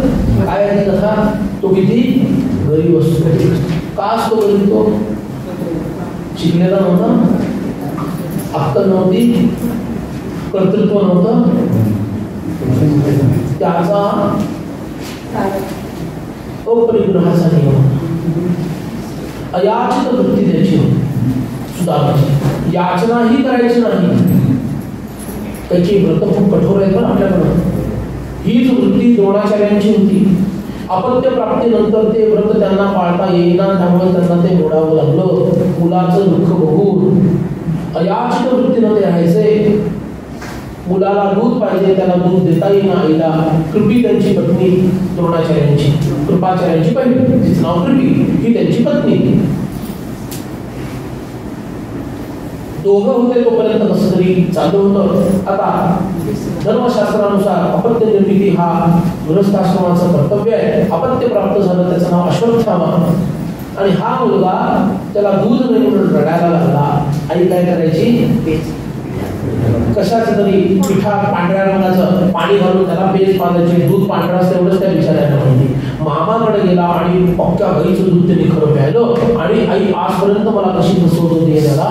काय आहे कथा? तो किती गरीब असतो. का असतो गरीब? तो शिकलेला नव्हता, अक्कल नव्हती, कर्तृत्व नव्हतं, त्याचा अपरिग्रहाचा नियम, अयाचित वृत्ती त्याची होती. सुदामाची याचनाही करायची नाही. त्याची व्रत खूप कठोर आहे पण आपल्याकडं. हीच वृत्ती द्रोणाचार्यांची होती. अपत्य प्राप्तीनंतर ते व्रत त्यांना पाळता येईना, त्यामुळे त्यांना ते मोडावं लागलं. मुलाचं दुःख बघून अयाचित वृत्तीनं ते राहायचे. मुलाला दूध पाहिजे, त्याला दूध देता येईना आईला. कृपी त्यांची पत्नी द्रोणाचार्यांची, कृपाचार्यांची बहीण, तिचं नाव कृपी, ही त्यांची पत्नी. दोघं होते तोपर्यंत कसं तरी चालू होतं. आता धर्मशास्त्रानुसार अपत्य निर्मिती हा गृहस्थाश्रमाचं कर्तव्य आहे. अपत्य प्राप्त झालं त्याचं नाव अश्वत्थामा. आणि हा मुलगा त्याला दूध नाही म्हणून रडायला लागला. आई काय करायची, कशाचं तरी पिठात पांढऱ्या रंगाचं पाणी घालून त्याला पेज पाजायचे. दूध पांढरं असतं एवढंच त्या बिचाऱ्याला माहिती. मामाकडे गेला आणि पक्क्या गाईचं दूध त्यांनी खरं प्यायलं. आणि आई आजपर्यंत मला कशी फसवत होती हे त्याला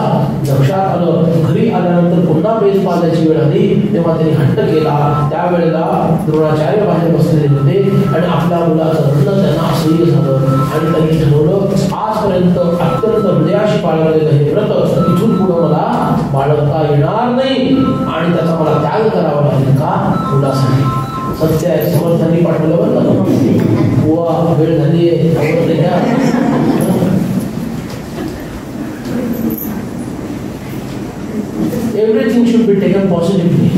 लक्षात आलं. घरी आल्यानंतर पुन्हा पेज पाजायची वेळ आली तेव्हा त्यांनी हट्ट केला. त्यावेळेला द्रोणाचार्य बाहेर बसलेले होते आणि आपल्या मुलाचं रडणं त्यांना असह्य झालं. आणि त्यांनी ठरवलं आजपर्यंत अत्यंत हृदयाशी पाळलेलं हे व्रत इथून पुढे मला बाळगता येणार नाही आणि त्याचा मला त्याग करावा लागेल का मुलासाठी. सत्य आहे, समर्थांनी पाठवलं बरं बुवा वेळ झाली everything should be taken positively.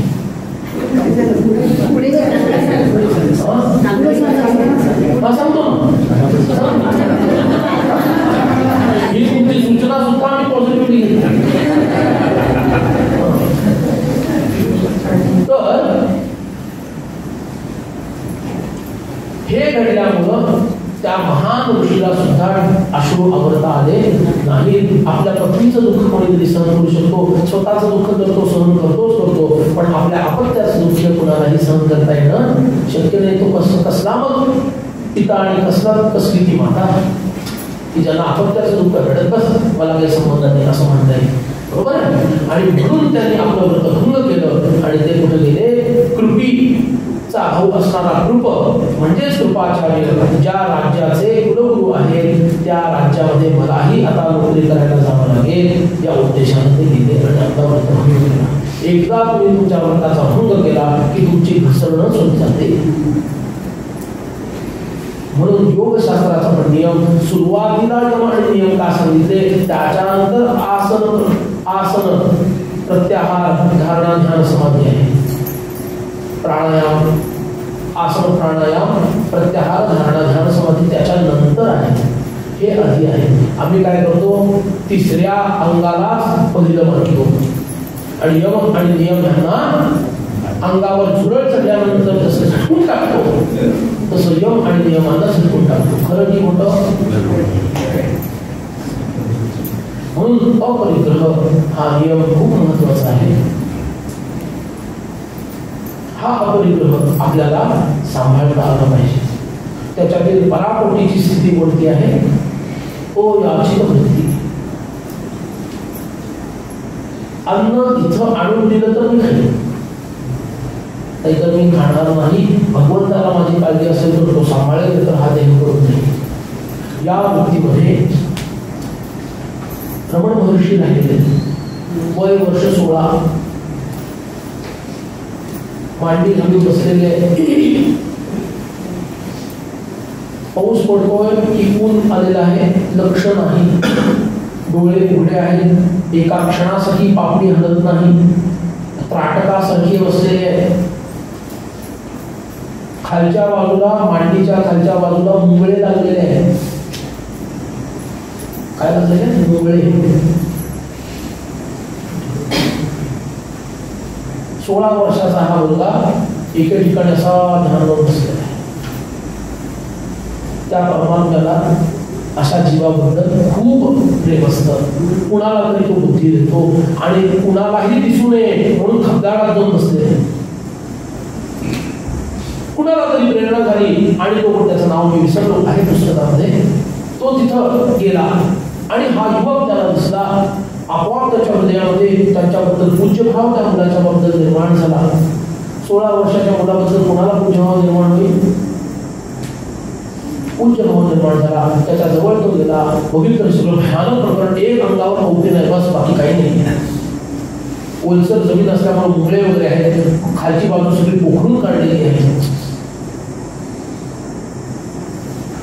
सांगतो ही तुमची सूचना सुद्धा आम्ही पॉझिटिव्हली घेतली. तर हे घडल्यामुळं त्या महान ऋषीला सुद्धा अश्रू आवरता आले नाही. आपल्या पत्नीचं दुःख कोणीतरी सहन करू शकतो, स्वतःचं दुःख करतो सहन करतो, पण आपल्या अपत्याचं दुःख कुणालाही सहन करता येणं शक्य नाही. तो कसला मग पिता आणि कसली ती माता की ज्यांना अपत्याचं दुःख घडत बस मला काही संबंध नाही असं म्हणता येईल. बरोबर आहे. आणि म्हणून त्यांनी आपलं व्रत भंग केलं आणि ते कुठे गेले, कृपीचा भाऊ असणारा कृप म्हणजेच कृपाचार्य ज्या राज्याचे कुलगुरू आहेत त्या राज्यामध्ये मलाही आता नोकरी करायला जावं लागेल या उद्देशाने ते गेले आणि आपला व्रत भंग केला. एकदा तुम्ही तुमच्या व्रताचा भंग केला की तुमची घसरणं सुरू जाते. म्हणून योगशास्त्राचा पण नियम सुरुवातीला नियम का सांगितले, त्याच्यानंतर आसन प्रत्याहार धारणा ध्यान समाधी आहे. प्राणायाम आसन प्राणायाम प्रत्याहार धारणा ध्यान समाधी त्याच्यानंतर आहे. हे आधी आहे. आम्ही काय करतो, तिसऱ्या अंगाला पहिलं मानतो आणि यम आणि नियम यांना अंगावर झुरळ चढल्यानंतर जसं झटकून टाकतो तसं यम आणि नियमांना झटकून टाकतो. खरं की मोठं. म्हणून अपरिग्रह हा नियम खूप महत्वाचा आहे. हा अपरिग्रह आपल्याला सांभाळता आला पाहिजे. त्याच्यातील पराकोटीची स्थिती कोणती आहे, ओ याची वृत्ती. अन्न इथं आणून दिलं तर मी खाईन, नाहीतर मी खाणार नाही. भगवंताला माझी काळजी असेल तर तो सांभाळेल, तर हा देह करून नाही. या वृत्तीमध्ये रमण महर्षी राहिले. वय वर्ष 16, मांडी घालून बसलेले. पाऊस पडतोय की ऊन आलेला आहे लक्ष नाही. डोळे उघडे आहेत, एका क्षणासाठी पापडी हलत नाही. त्राटकासारखी बसलेले आहे. खालच्या बाजूला मांडीच्या खालच्या बाजूला मुंगळे लागलेले आहेत. काय लागलेले मुंगळे. 16 वर्षाचा हा मुलगा एके ठिकाणी असा ध्यानावर बसलेला आहे. त्या परमात्म्याला अशा जीवाबद्दल खूप प्रेम असतं. कुणाला तरी तो बुद्धी देतो आणि कुणालाही दिसू नये म्हणून खबदाडात जाऊन बसलेले. कुणाला तरी प्रेरणा झाली आणि तो त्याचं नाव मी विसरलो आहे पुस्तकामध्ये. तो तिथं गेला आणि हा युवक त्याला दिसला. आपोआप त्याच्या हृदयामध्ये त्यांच्याबद्दल पूज्यभाव त्या मुलाच्या बद्दल निर्माण झाला. 16 वर्षाच्या मुलाबद्दल कोणाला पूज्यभाव निर्माण होईल, पूज्यभाव निर्माण झाला. त्याच्या जवळ तो गेला. बघितलं सगळं भयानक प्रकरण. एक अंगावर होते नाही, बस बाकी काही नाही. ओलसर जमीन असल्यामुळे मुंगळे वगैरे आहेत. खालची बाजू सगळी पोखरून काढलेली आहे.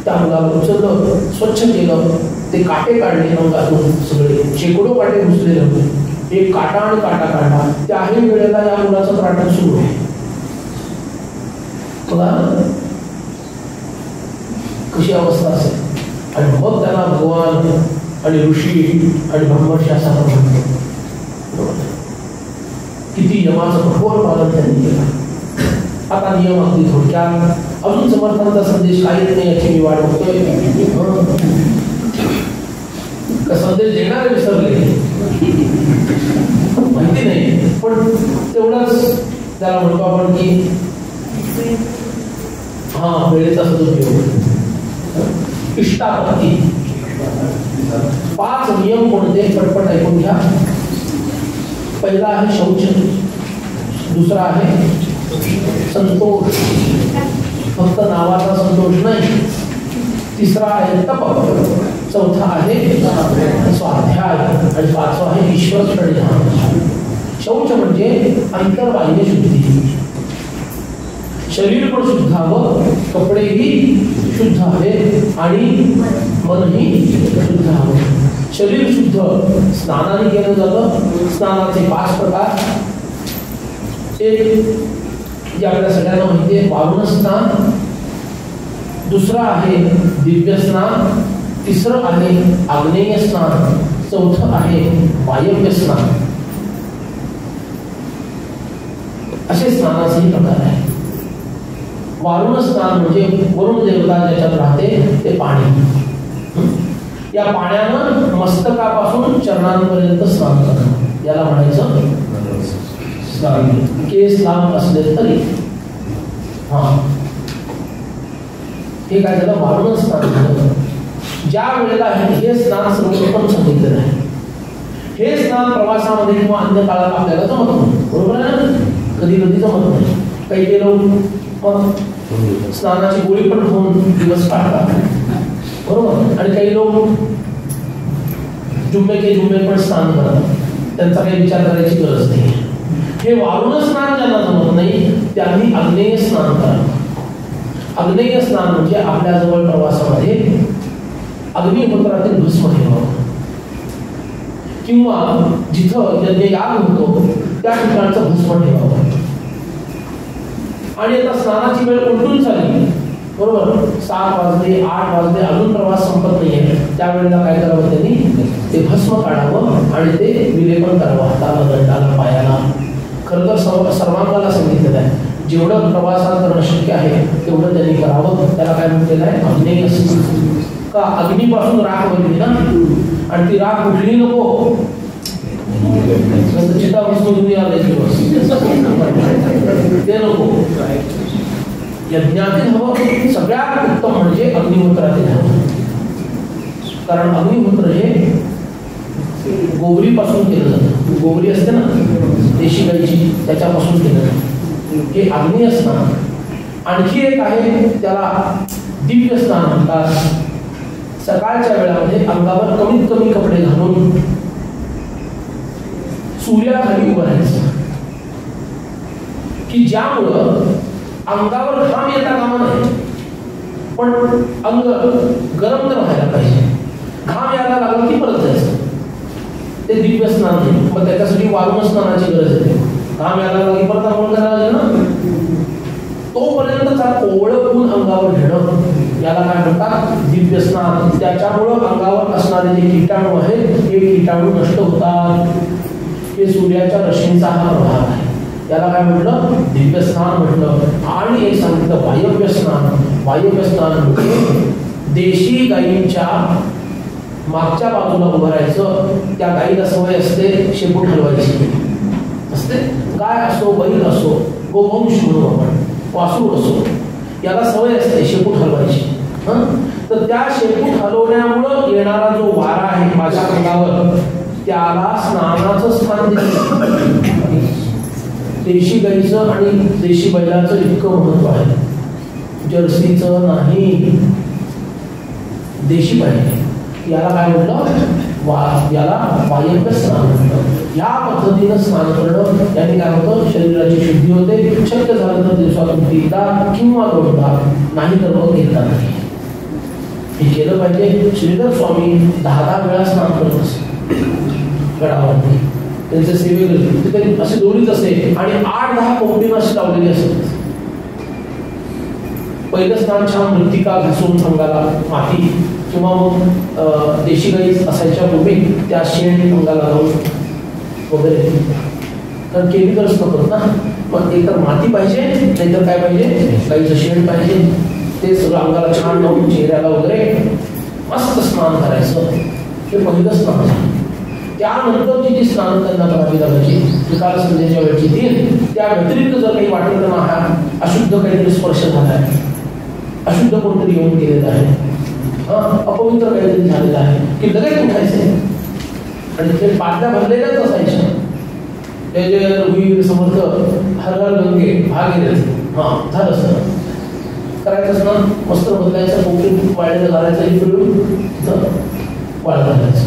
त्या मुलाला उचललं, स्वच्छ केलं. ते काटे काढले अंगातून, सगळे शेकडो काटे घुसलेले होते. एक काटा आणि काटा काढला. त्याही वेळेला या मुलाचं त्राटक सुरू आहे. कशी अवस्था असेल. आणि मग त्यांना भगवान आणि ऋषी आणि ब्रह्मर्षी असा म्हणतो. किती यमाचं कठोर पालन त्यांनी केलं. आता नियम अगदी थोडक्यात, अजून समर्थांचा संदेश काही नाही याची मी वाट बघतोय. संदेश देणारे विसरले माहिती नाही, पण तेवढंच त्याला म्हणतो आपण की वेळेचा सदुपयोग. इष्टापत्ती 5 नियम कोणते पटपट ऐकून घ्या. पहिला आहे शौच, दुसरा आहे संतोष, फक्त नावाचा संतोष नाही, तिसरा आहे तप, चौथा आहे स्वाध्याय आणि पाचवा आहे ईश्वर प्रणिधान. शौच म्हणजे अंतर्बाह्य शुद्धी, शरीर पण शुद्ध हवं, कपडेही शुद्ध हवे आणि मनही शुद्ध हवं. शरीर शुद्ध स्नानाने केलं जातं. स्नानाचे 5 प्रकार. एक जे आपल्या सगळ्यांना माहिती आहे वारुण स्नान, दुसरं आहे दिव्य स्नान, तिसरं आहे आग्नेय स्नान, चौथं आहे वायव्य स्नान. असे स्नानाचेही प्रकार आहे. वारुण स्नान म्हणजे वरुण देवता ज्याच्यात राहते ते पाणी. या पाण्यानं मस्तकापासून चरणांपर्यंत स्नान करणं याला म्हणायचं स्नान. केस लांब असले तरी हे काय झालं वारुण स्नान झालं. ज्या वेळेला हे स्नान सर्वोत्तम सांगितलेलं आहे. हे स्नान प्रवासामध्ये किंवा अन्य काळात आपल्याला जमत नाही, बरोबर आहे ना. कधी कधी जमत नाही. काही लोक स्नानाची गोळी पण होऊन दिवस काढतात, बरोबर. आणि काही लोक जुम्मे के जुम्मे पण स्नान करतात, त्यांचा काही विचार करायची गरज नाही. हे वारुण स्नान ज्यांना जमत नाही त्यांनी आग्नेय स्नान करावं. आग्नेय स्नान म्हणजे आपल्या जवळ प्रवासामध्ये अग्निहोत्रातील भस्म ठेवावं किंवा जिथं यज्ञयाग होतो त्या ठिकाणचं भस्म ठेवावं. आणि आता स्नानाची वेळ उलटून चालली, बरोबर. 7 वाजले 8 वाजले अजून प्रवास संपत नाहीये, त्यावेळेला काय करावं त्यांनी ते भस्म काढावं आणि ते विलेपन करावं हाताला, दंडाला, पायाला. खरं तर सर्वांगाला सांगितलेलं आहे. जेवढं प्रवासात करणं शक्य आहे तेवढं त्यांनी करावं. त्याला काय म्हटलेलं आहे अग्नेय स्नान. का अग्नीपासून राख वगैरे ना, आणि ती राख उठली नको, चिता भस्म तुम्ही ते नको. यज्ञातील हवं सगळ्यात उत्तम म्हणजे अग्निहोत्रातील हवं. कारण अग्निहोत्र हे गोबरीपासून केलं जातं. गोबरी असते ना देशी गाईची, त्याच्यापासून केलं जातं. हे आग्नेय स्नान. आणखी एक आहे त्याला दिव्य स्नान म्हणतात. सकाळच्या वेळामध्ये अंगावर कमीत कमी कपडे घालून सूर्याखाली उभं राहायचं की ज्यामुळं अंगावर घाम येता कामा नाही, पण अंग गरम तर व्हायला पाहिजे. घाम यायला लागला की परत जायचं. ते दिव्य स्नान नाही. मग त्याच्यासाठी वारुण स्नानाची गरज आहे. घाम यायला लागला की परत आपण करायला ना, तोपर्यंतचा कोवळं ऊन अंगावर घेणं याला काय म्हणतात दिव्य स्नान. त्याच्यामुळं अंगावर असणारे जे किटाणू आहेत हे किटाणू नष्ट होतात. हे सूर्याच्या रश्मीचा हा प्रभाव आहे. याला काय म्हटलं दिव्य स्नान म्हटलं. आणि एक सांगितलं वायव्य स्नान. वायव्य स्नान म्हणजे देशी गायींच्या मागच्या बाजूला उभं राहायचं. त्या गायीला सवय असते शेपूट हलवायची असते. गाय असो, बैल असो, गोवंश म्हणू आपण, वासूर असो, याला सवय असते शेपूट हलवायची. तर त्या शेपूट हलवण्यामुळं येणारा जो वारा आहे माझ्या अंगावर त्याला स्नानाचं स्थान दिलं. देशी गाईचं आणि देशी बैलाचं इतकं महत्व आहे. जर्सीचं नाही, देशी बैल. याला काय म्हटलं याला वायव्य स्नान म्हटलं. या पद्धतीनं स्नान करणं याने काय होतं शरीराची शुद्धी होते. शक्य झालं तर दिवसातून 3दा किंवा 2दा, नाही तर मग 1दा नाही. हे केलं पाहिजे. श्रीधर स्वामी 10 वेळा स्नान करत असते गडावरती. त्यांचे सेवेकरी असे दोरीच असे आणि 8-10 कोंबडी अशी लावलेली असत. पहिलं स्नान छान मृत्तिका घासून अंगाला माती किंवा मग देशी गाई असायच्या पूर्वी त्या शेण अंगाला लावून वगैरे कारण केमिकल्स नको ना. मग एक तर माती पाहिजे, नाहीतर काय पाहिजे, गाईचं शेण पाहिजे. ते सगळं अंगाला छान लावून चेहऱ्याला वगैरे मस्त स्नान करायचं. हे पहिलं स्नान झालं. त्यानंतरची जी स्नान त्यांना करावी लागायची त्रिकाल संध्येच्या वेळची ती, त्या व्यतिरिक्त जर काही वाटलं तर हा अशुद्ध काहीतरी स्पर्श झालाय, अशुद्ध कोणतरी येऊन गेलेलं आहे, अपवित्र काहीतरी झालेलं आहे की लगेच उठायचे. आणि ते पाटल्या भरलेल्याच असायच्या. ते जे रघुवीर समर्थ हर हर गंगे भागीरथी, झालं सर करायचं ना. वस्त्र बदलायचं, कोकणी वाळलेलं घालायचं, इकडून तिथं वाळ घालायचं.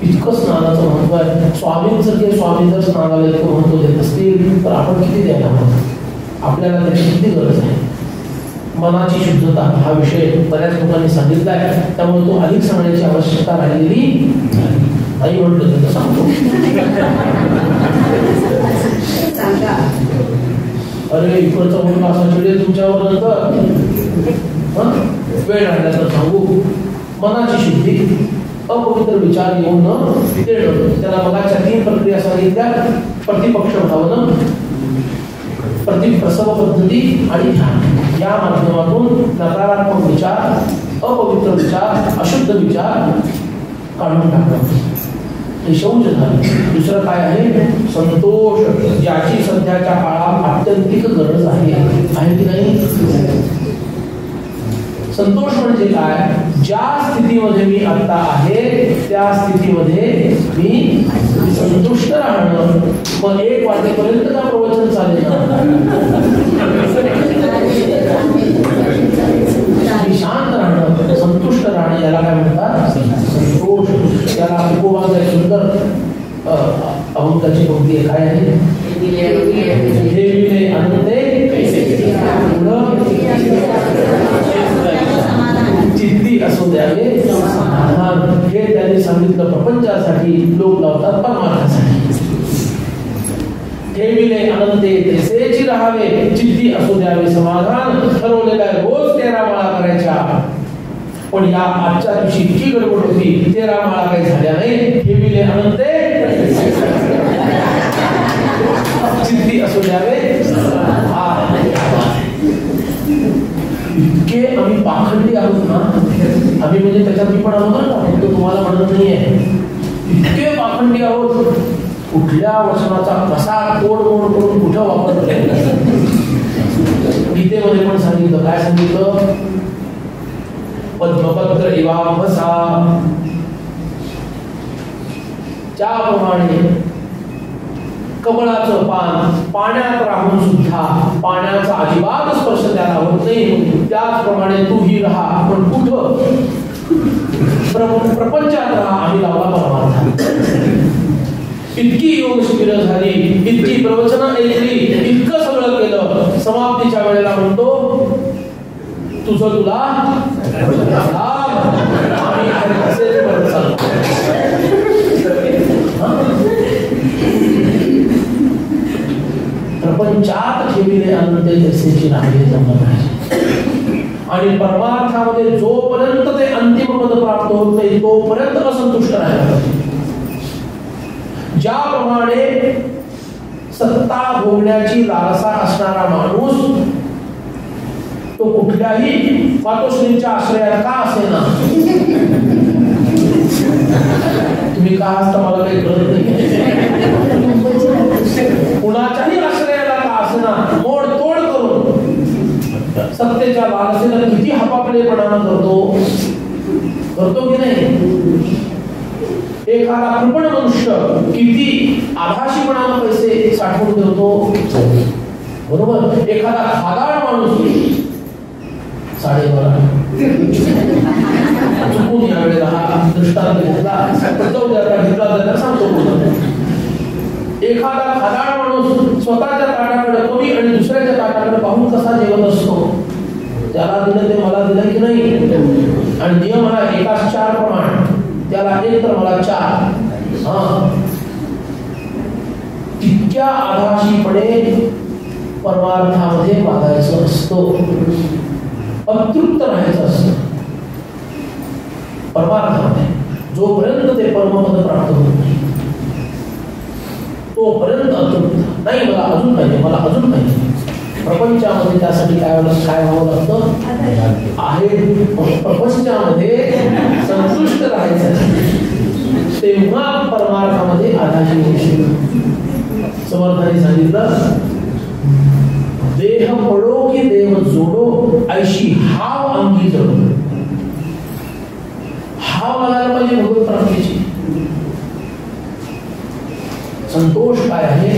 इतकं स्नानाचं महत्व आहे. स्वामींचं ते स्वामी जर स्नानाला इतकं महत्व देत असतील तर आपण किती द्यायला हवं. आपल्याला त्याची किती गरज आहे. मनाची शुद्धता हा विषय बऱ्याच लोकांनी सांगितला आहे, त्यामुळे तो अधिक सांगण्याची आवश्यकता राहिलेली नाही. म्हटलं तर सांगतो. अरे इकडचा मुलगा असा चिडेल तुमच्यावर नंतर वेळ राहिला तर सांगू. मनाची शुद्धी, अपवित्र विचार येऊन न देणं. त्याला मनाच्या 3 प्रक्रिया सांगितल्या: प्रतिपक्ष भावना, प्रतिप्रसव पद्धती आणि ध्यान. या माध्यमातून नकारात्मक विचार, अपवित्र विचार, अशुद्ध विचार काढून टाकणं हे शौच झालं. दुसरं काय आहे? संतोष, ज्याची सध्याच्या काळात आत्यंतिक गरज आहे की नाही. संतोष म्हणजे काय? ज्या स्थितीमध्ये मी आता आहे त्या स्थितीमध्ये मी संतुष्ट राहणं. मग 1 वाजेपर्यंत का प्रवचन चालेल शांत राहणं, संतुष्ट राहणं, याला काय म्हणतात? संतोष. याला तुकोबाचा एक सुंदर अभंगाची पंक्ती आहे. काय आहे? देवीने आनंदे चित्ती असो द्यावे समाधान. हे त्यांनी सांगितलं प्रपंचासाठी, लोक लावतात परमार्थासाठी. ठेविले आनंदे तैसेची राहावे, चित्ती असो द्यावे समाधान. ठरवलेला रोज 13 माळा करायच्या. पण या आजच्या दिवशी इतकी गडबड होती, 13 माळा काही झाल्या नाही. ठेविले आनंदे चित्ती असो द्यावे. इतके आम्ही पाखंडी आहोत ना, आम्ही म्हणजे त्याच्यात मी पण आलो बरं का, फक्त तुम्हाला म्हणत नाहीये. इतके पाखंडी आहोत. कुठल्या वचनाचा कसा तोडमोड करून कुठं वापर केला. गीतेमध्ये पण सांगितलं. काय सांगितलं? पद्मपत्र इवांभसा, ज्याप्रमाणे कमळाचं पान पाण्यात राहून सुद्धा पाण्याचा अजिबात स्पर्श त्याला होत नाही, त्याचप्रमाणे तूही राहा. पण कुठं? प्रपंचात राहा. आम्ही लावला परमार्थ. इतकी योग शिबिरं झाली, इतकी प्रवचनं ऐकली, इतकं सगळं केलं. समाप्तीच्या वेळेला म्हणतो तुझं तुला आम्ही असेच करत चालतो. प्रपंचात ठेविले आनंद तैसेची राहिले जमलं पाहिजे. आणि परमार्थामध्ये जोपर्यंत ते अंतिम पद प्राप्त होत नाही तोपर्यंत असंतुष्ट राहायला पाहिजे. ज्याप्रमाणे सत्ता भोगण्याची लालसा असणारा माणूस तो कुठल्याही मातोश्रींच्या आश्रयात का असेना, तुम्ही का असता मला काही कळत नाही, कुणाच्याही आश्रयाला का असेना मोडतोड करून सत्तेच्या लालसेला किती हपापलेपणानं करतो की नाही. एखादा कृपण मनुष्य किती आभाशीपणानं पैसे साठवून ठेवतो, बरोबर. एखादा खादाड माणूस चुकून यावेळेला हा दृष्टांत घेतला सांगतो. एखादा खादाड माणूस स्वतःच्या ताटाकडे कमी आणि दुसऱ्याच्या ताटाकडे पाहून कसा जेवत असतो. त्याला दिलं ते मला दिलं की नाही. आणि नियम हा एकाच 4 प्रमाण, त्याला 1 तर मला 4. तितक्या आभाशीपणे परमार्थामध्ये वागायचं असतं, अतृप्त राहायचं असतं परमार्थामध्ये. जोपर्यंत ते परमपद प्राप्त होत नाही तोपर्यंत अतृप्त नाही, मला अजून पाहिजे, मला अजून पाहिजे. प्रपंचामध्ये त्यासाठी काय व्हावं लागतं आहे, प्रपंचामध्ये संतुष्ट राहायचं, तेव्हा परमार्थामध्ये आधाशी होईल. समर्थांनी सांगितलं, देह पडो की देव जोडो, ऐशी हाव अंगी जडो. हाव आला पाहिजे भगवत प्राप्तीची. संतोष काय आहे,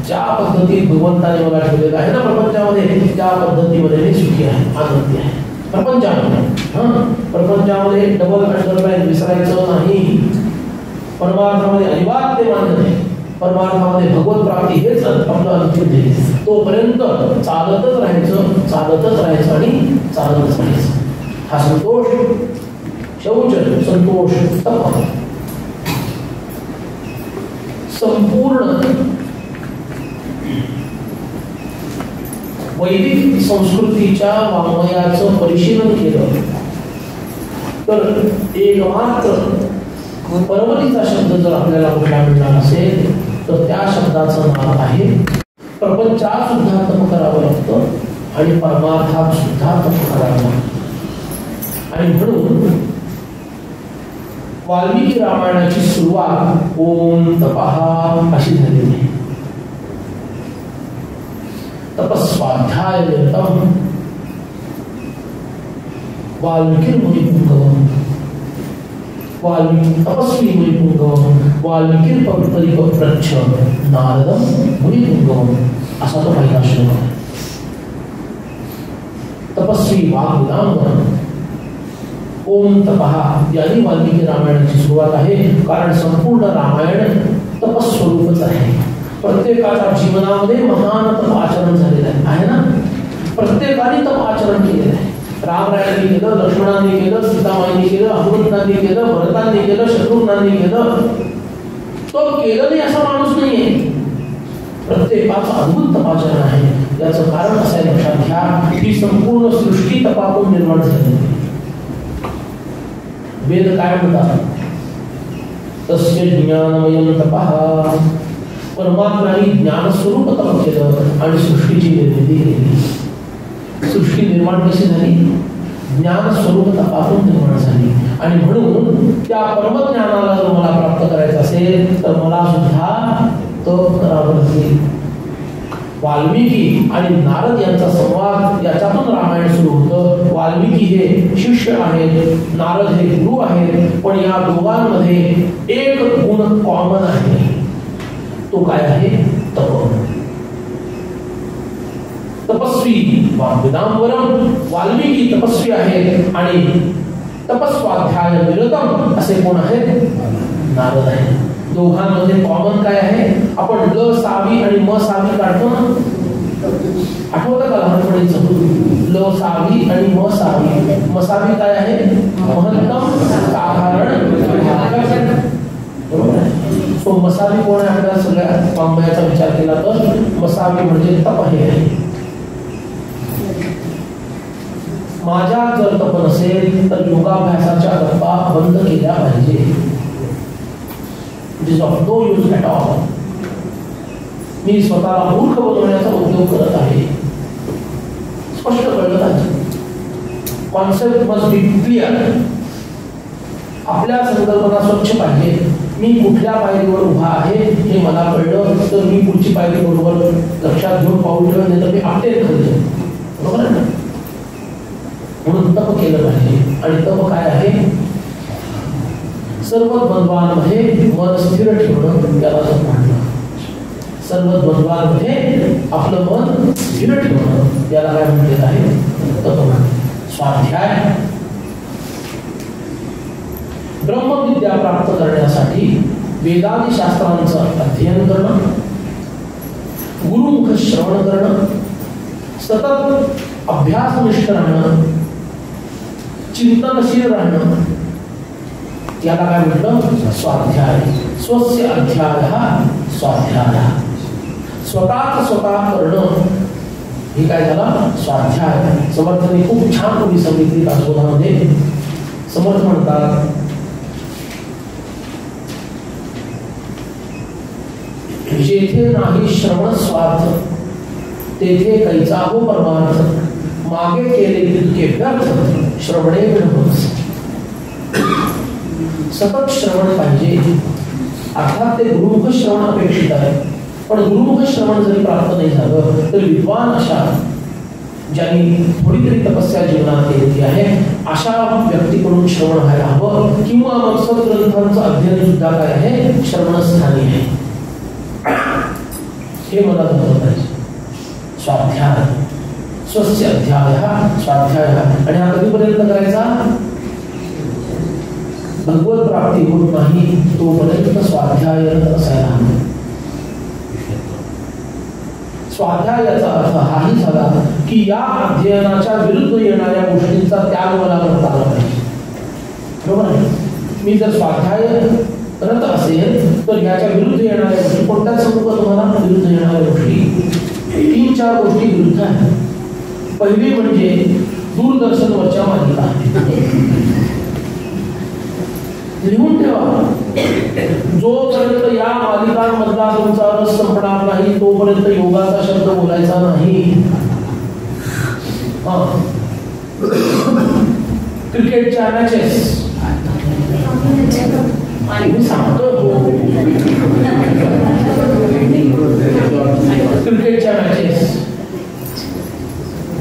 ज्या पद्धतीत भगवंताने मला ठेवलेला आहे ना प्रपंचामध्ये, त्या पद्धतीमध्ये मी सुखी आहे, आनंदी आहे. प्रपंचामध्ये डबल अंडरलाईन विसरायचं नाही. परमार्थामध्ये अनिवार्य मानलं नाही. परमार्थामध्ये भगवत प्राप्ती हेच आपलं अंतिम ध्येय. तोपर्यंत चालतच राहायचं, चालतच राहायचं आणि चालतच राहायचं. हा संतोष, शौच, संतोष, तप संपूर्ण वैदिक संस्कृतीच्या वाङ्मयाचं परिशीलन केलं तर एकमात्र परवलीचा शब्द जर आपल्याला कुठला मिळणार असेल तर त्या शब्दाचं नाव आहे, प्रपंचात सुद्धा तप करावं लागतं आणि परमार्थात सुद्धा तप करावं लागतं. आणि म्हणून वाल्मिकी रामायणाची सुरुवात ओम तपहा अशी झालेली आहे. तपस्वाध्याय निरतम वाल्मीकि मुनिपुंगवम, वाल्मीकि तपस्वी मुनिपुंगवम, वाल्मीकि पवित्रप्रच्छ नारदम मुनिपुंगवम, असा तो पहिला श्लोक आहे. तपस्वी वाग्विदांबरम ओम तपहा यानी वाल्मिकी रामायणाची सुरुवात आहे. कारण संपूर्ण रामायण तपस्वरूपच आहे. प्रत्येकाच्या जीवनामध्ये महान तप आचरण झालेलं आहे ना. प्रत्येकाने तप आचरण केलेलं आहे. रामरायांनी केलं, लक्ष्मणांनी केलं, सीतामाईंनी केलं, हनुमंतांनी केलं, भरतांनी केलं, शत्रुघ्नांनी केलं. तो केलं नाही असा माणूस नाहीये. प्रत्येकाचं अद्भुत तपाचरण आहे. याचं कारण असं आहे, लक्षात घ्या, ही संपूर्ण सृष्टी तपातून निर्माण झाली. वेद काय म्हणतात, तस्य ज्ञानमयं तपः, परमात्म्याने ज्ञानस्वरूप तप केलं आणि सृष्टीची निर्मिती केली. सृष्टी निर्माण कशी झाली, ज्ञानस्वरूप तपातून निर्माण झाली. आणि म्हणून त्या परमज्ञानाला जर मला प्राप्त करायचं असेल तर मला सुद्धा तप करावं लागेल. वाल्मिकी आणि नारद यांचा संवाद याच्यातून रामायण सुरू होतं. वाल्मिकी हे शिष्य आहेत, नारद हे गुरु आहेत, पण या दोघांमध्ये एक गुण कॉमन आहे. तो काय आहे, तप. तपस्वी वाग्विदांबरम, वाल्मिकी तपस्वी आहेत आणि तपस्वाध्याय निरतम असे कोण आहेत, नारद आहेत. दोघांमध्ये कॉमन काय आहे, आपण ल सावी आणि म सावी काढतो ना, आठवतं का लहानपणीचं, ल सावी आणि म सावी. म सावी काय आहे, महत्तम साधारण. बरोबर आहे. तो मसावी कोण आहे, आपल्याला सगळ्या वाङ्मयाचा विचार केला तर मसावी म्हणजे तप हे आहे. माझ्या जर तप नसेल तर योगाभ्यासाच्या गप्पा बंद केल्या पाहिजे. It is of no use at all. मी स्वतःला मूर्ख बनवण्याचा उद्योग करत आहे. स्पष्ट कळलं पाहिजे. Concept must be clear. आपल्या संकल्पना स्वच्छ पाहिजे. मी कुठल्या पायरीवर उभा आहे हे मला कळलं तर मी पुढची पायरी बरोबर लक्षात घेऊन पाऊल ठेवलं, नाही तर मी अपडेट करतो. बरोबर आहे ना. म्हणून तप केलं पाहिजे. आणि तप काय आहे, सर्व द्वंद्वांमध्ये मन स्थिर ठेवणं, त्याला तप म्हणलं. सर्व द्वंद्वांमध्ये आपलं मन स्थिर ठेवणं, याला काय म्हणलेलं आहे, तप म्हणलं. स्वाध्याय, ब्रह्मविद्या प्राप्त करण्यासाठी वेदादी शास्त्रांचं अध्ययन करणं, गुरुमुख श्रवण करणं, सतत अभ्यासनिष्ठ राहणं, चिंतनशील राहणं, याला काय म्हटलं, स्वाध्याय. स्वस्य अध्याय स्वाध्याय. स्वतःच स्वतः करणं हे काय झालं, स्वाध्याय. समर्थांनी खूप छान उभी सांगितली दासबोधामध्ये. समर्थ म्हणतात, जेथे नाही श्रवण स्वार्थ तेथे कैचा हो परमार्थ, मागे केले तितके व्यर्थ श्रवणे विनोद. सतत श्रवण पाहिजे. अर्थात ते गुरुमुख श्रवण अपेक्षित आहे, पण गुरुमुख श्रवण जरी प्राप्त नाही झालं तर विद्वान अशा ज्यांनी थोडी तरी तपस्या जीवनात केलेली आहे अशा व्यक्तीकडून श्रवण व्हायला हवं. किंवा मग सद्ग्रंथांचं अध्ययन सुद्धा काय आहे, श्रवणस्थानी आहे. हे मला जमलं पाहिजे. स्वाध्याय स्वस्य अध्याय स्वाध्याय. आणि हा कधीपर्यंत करायचा? भगवत प्राप्ती होत नाही तोपर्यंत स्वाध्यायरत असायला हवं. स्वाध्यायाचा अर्थ हाही झाला की या अध्ययनाच्या विरुद्ध येणाऱ्या गोष्टींचा त्याग मला करता आला पाहिजे. बरोबर आहे. मी जर स्वाध्याय करत असेल तर याच्या विरुद्ध येणाऱ्या गोष्टी कोणत्या सांगू का तुम्हाला? विरुद्ध येणाऱ्या गोष्टी 3-4 गोष्टी विरुद्ध आहेत. पहिली म्हणजे दूरदर्शनवरच्या मालिका. लिहून ठेवा. जोपर्यंत या मालिकांमधला तुमचा रस संपणार नाही तोपर्यंत योगाचा शब्द बोलायचा नाही. क्रिकेटच्या मॅचेस मी सांगतो. क्रिकेटच्या मॅचेस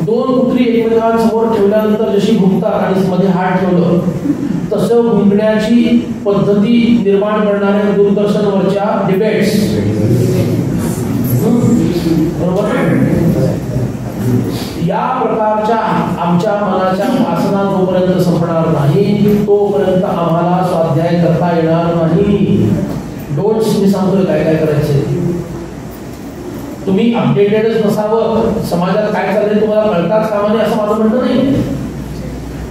2 कुत्री एकमेकांसमोर ठेवल्यानंतर जशी घुमतात आणि मध्ये हात ठेवलं तसं घुमण्याची पद्धती निर्माण करणाऱ्या दूरदर्शनवरच्या डिबेट्स. बरोबर. या प्रकारच्या आमच्या मनाच्या वासना जोपर्यंत संपणार नाही तोपर्यंत आम्हाला स्वाध्याय करता येणार नाही. डोंट्स मी सांगतोय काय काय करायचे. तुम्ही अपडेटेडच नसावं, समाजात काय चाललंय तुम्हाला कळताच कामा नये असं माझं म्हणणं नाही,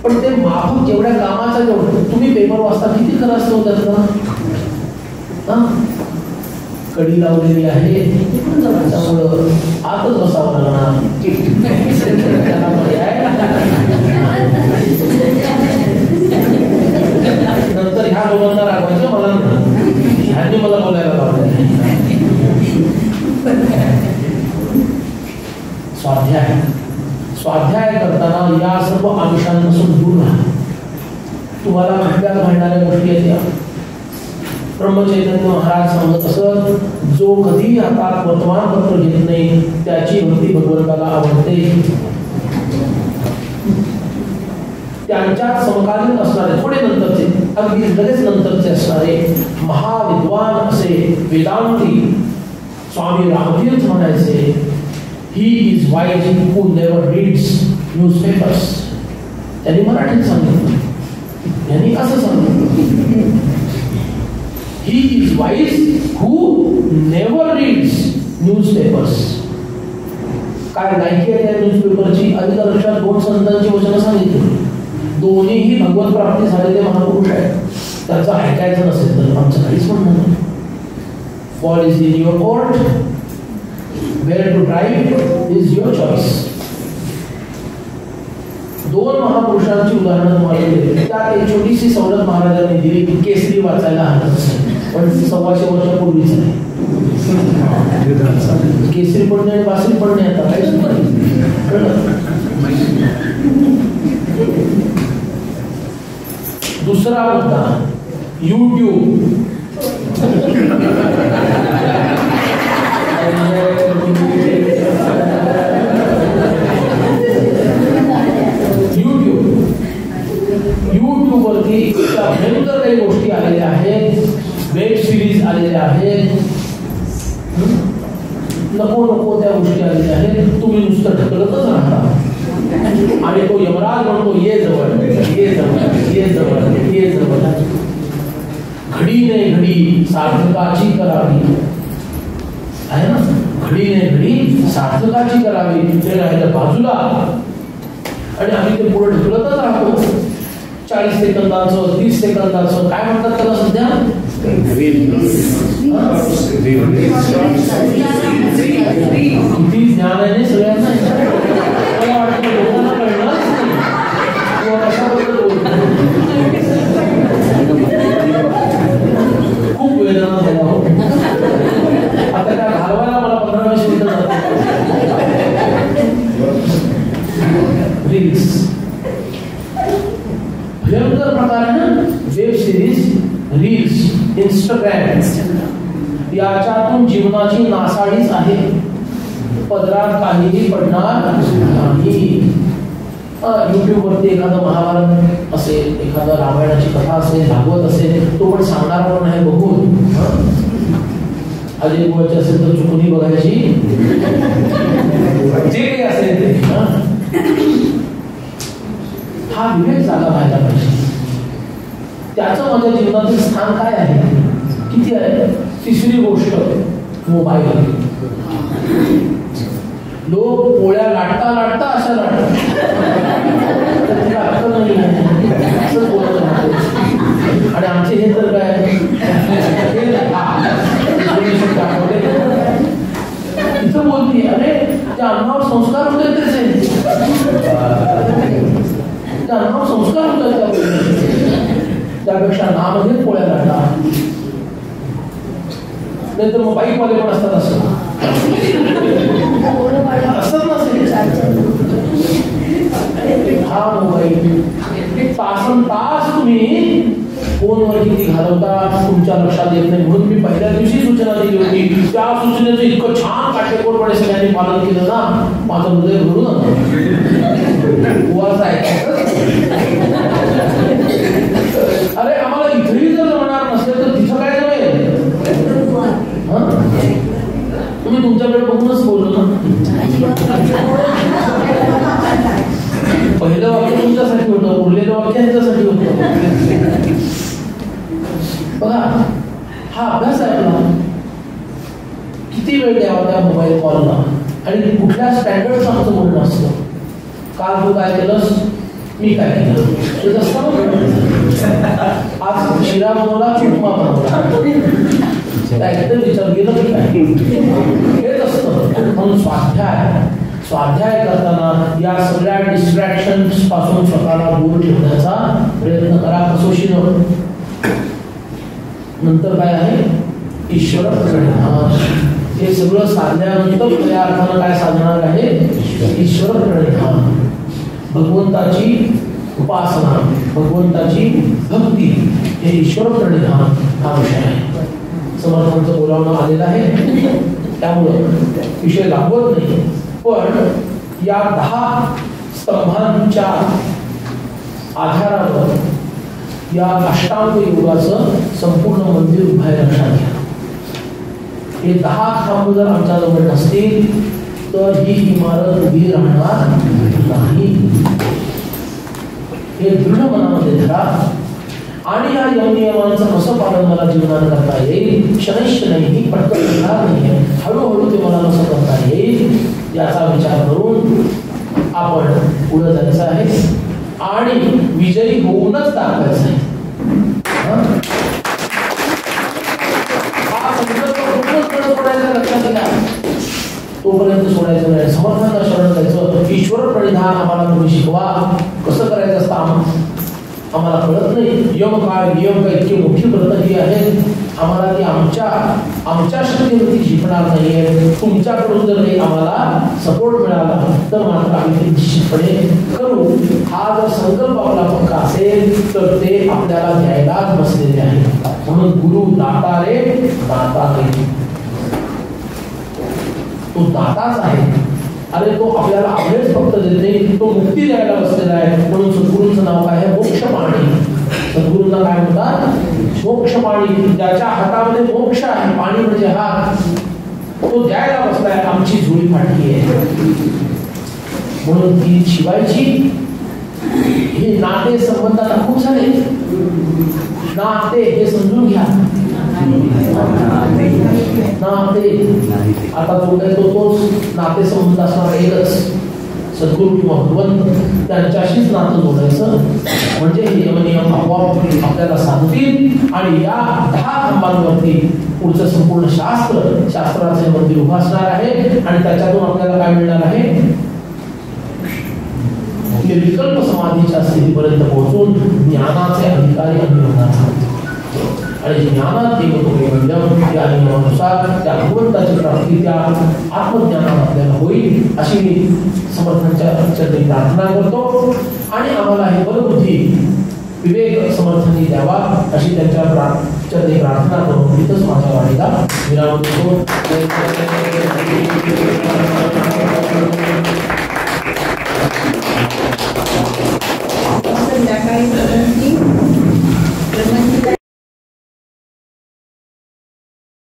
पण ते माफक जेवढ्या कामाचा जेवढं तुम्ही पेपर वाचता किती खरं असतो त्याचा. कडी लावलेली आहे त्यामुळं आतच बसावं लागणार. नंतर ह्या दोघांना रागवायचं मला, ह्यांनी मला बोलायला लावलं. स्वाध्याय करताना या सर्व आमिषांपासून दूर राहा. तुम्हाला खड्ड्यात घालणाऱ्या गोष्टी आहेत. ब्रह्मचैतन्य महाराज सांगत असत, जो कधी हातात वर्तमानपत्र घेत नाही त्याची भक्ती भगवंताला आवडते. त्यांच्या समकालीन असणारे थोडे नंतरचे अगदी लगेच नंतरचे असणारे महाविद्वान असे वेदांती स्वामी रामतीर्थ म्हणायचे, he is wise who never reads newspapers. त्यांनी मराठीत सांगितलं, यांनी असं सांगितलं, he is wise who never reads newspapers. काय लायकी आहे त्या न्यूजपेपरची? अधिक लक्षात 2 संतांची वचनं सांगितली. दोन्हीही भगवत प्राप्ती झालेले महापुरुष आहेत. त्याचं ऐकायचं नसेल तर आमचं काहीच म्हणणं नाही. What is in your court? Where to drive is your choice. 2 महापुरुषांची उदाहरणं तुम्हाला दिली. त्यात एक छोटीशी सवलत महाराजांनी दिली की केसरी वाचायला हरकत नाही, पण 125 वर्षापूर्वीच आहे. केसरी पडणे आणि बासरी पडणे आता काहीच नाही. दुसरा मुद्दा YouTube. YouTube वरती भयंकर काही गोष्टी आलेल्या आहेत, वेब सिरीज आलेल्या आहेत, नको नको त्या गोष्टी आलेल्या आहेत. तुम्ही नुसतं ढकलतच राहता आणि तो यमराज म्हणतो ये जवळ, ये जवळ, ये जवळ, ये जवळ. घडी ने घडी सार्थकाची करावी आहे ना, घडी ने घडी सार्थकाची करावी. ते राहिलं बाजूला आणि आम्ही ते पुढे ढकलतच राहतो. 40 सेकंदाचं 30 सेकंदाचं काय म्हणतात त्याला सध्या, किती ज्ञान आहे सगळ्यांना. मला वाटतं लोकांना कळणारच नाही किंवा कशाबद्दल बोलतो. खूप वेदना झाल्या हो. आता याच्यातून जीवनाची नासाडीच आहे, पदरात काहीही पडणार नाही. युट्यूब वरती एखादं महाभारत असेल, एखादं रामायणाची कथा असेल, भागवत असेल, तो पण सांगणार पण नाही बघून. अजय गुवाची असेल तर चुकूनही बघायची, जे काही असेल ते. हा विवेक जागा व्हायला पाहिजे. त्याचं माझ्या जीवनातील स्थान काय आहे, किती आहे. तिसरी गोष्ट मोबाईल. लोक पोळ्या लाटता लाटता अशा लाटतात, असंच बोलत राहते. आणि आमचे हे तर काय इथं बोलते, अरे त्या अन्नावर संस्कार होते, त्या अन्नावर संस्कार होतात, त्यापेक्षा नामध्ये पोळ्या लाटा. नाही तर मग बाईकवाले पण असतात, असं असत नसेल. हा मोबाईल तासन तास तुम्ही फोनवर किती घालवता तुमच्या लक्षात येत नाही. म्हणून मी पहिल्या दिवशी सूचना दिली होती, त्या सूचनेचं इतकं छान काटेकोरपणे सगळ्यांनी पालन केलं ना, माझं हृदय भरून अरे आम्हाला इथेही जर जमणार नसेल तर तिथं काय जमेल. तुम्ही तुमच्याकडे बघूनच बोललो ना. पहिलं वाक्य तुमच्यासाठी होतं, उरलेलं वाक्य यांच्यासाठी होतं. बघा, हा अभ्यास आहे आपला. किती वेळ द्यावा त्या मोबाईल कॉलला आणि कुठल्या स्टँडर्डचं आमचं बोलणं असतं. काल तू काय केलंस, मी काय केलं, ते आज शिरा बनवला, उपमा बनवला, विचार केलं की काय, हेच असतं. म्हणून स्वाध्याय करताना या सगळ्या डिस्ट्रॅक्शन्स पासून स्वतःला दूर ठेवण्याचा प्रयत्न करा, कसोशीनं. नंतर काय आहे, ईश्वर प्रणिधान. हे सगळं साधल्यानंतर या अर्थानं काय साधणार आहे, ईश्वर प्रणिधान. भगवंताची उपासना, भगवंताची भक्ती, हे ईश्वर प्रणिधान हा विषय आहे. समर्थांचं बोलावणं आलेलं आहे, त्यामुळं विषय लागवत नाही. पण या 10 स्तंभांच्या आधारावर या अष्टांग योगाचं संपूर्ण मंदिर उभं आहे, लक्षात घ्या. हे 10 खांब जर आमच्याजवळ नसतील तर ही इमारत उभी राहणार नाही. हे दृढ मनामध्ये धरा. आणि या यमनियमांचं कसं पालन मला जीवनात करता येईल, शनैशनैही पटकन होणार नाहीये, हळूहळू ते मला कसं करता येईल याचा विचार करून आपण पुढे जायचं आहे आणि विजयी होऊनच दाखवायचं आहे. हा संकल्प सोडायचा, लक्षात घ्या. तोपर्यंत सोडायचं नाही. समर्थांना शरण जायचं. ईश्वर प्रणिधान आम्हाला तुम्ही शिकवा, कसं करायचं असतं आम्हाला कळत नाही. यम काय नियम काय इतकी मोठी व्रत ही आहे, आम्हाला ती आमच्या शक्तीवरती शिकणार नाहीये. तुमच्याकडून जर काही आम्हाला सपोर्ट मिळाला तर मात्र आम्ही ते निश्चितपणे करू. हा जर संकल्प आपला पक्का असेल तर ते आपल्याला द्यायलाच बसलेले आहे. म्हणून गुरु दाता रे दाता रे, तो दाताच आहे. अरे तो आपल्याला आवडेच फक्त देते, तो मुक्ती द्यायला बसलेला आहे. म्हणून सद्गुरूंचं नाव काय आहे, मोक्षपाणी. सद्गुरूंना काय म्हणतात, मोक्षपाणी. ज्याच्या हातामध्ये मोक्ष आहे, पाणी म्हणजे हात, तो द्यायला बसलाय. आमची झोळी फाटली आहे म्हणून ती शिवायची. हे नाते संबंधाला खूप झाले. नाते हे समजून घ्या. नाते आता जो काही तोच नाते संबंध असणार एकच, सद्गुरू किंवा भगवंत, त्यांच्याशीच नातं जोडायचं. म्हणजे हे यमनियम आपोआप आपल्याला सांगतील आणि या 10 खांबांवरती पुढचं संपूर्ण शास्त्राचे मंदिर उभं असणार आहे. आणि त्याच्यातून आपल्याला काय मिळणार आहे, विकल्प समाधीच्या स्थितीपर्यंत पोहोचून ज्ञानाचे अधिकारी आम्ही होणार आहोत. आणि ज्ञानात या नियमानुसार त्या भगवंताची प्राप्ती त्या आत्मज्ञानात आपल्याला होईल अशी मी समर्थांच्या चरणी प्रार्थना करतो. आणि आम्हाला हे बलबुद्धी विवेक समर्थांनी द्यावा अशी त्यांच्या चरणी प्रार्थना करून इथंच माझ्या वाणीला विराम देतो. संध्याकाळी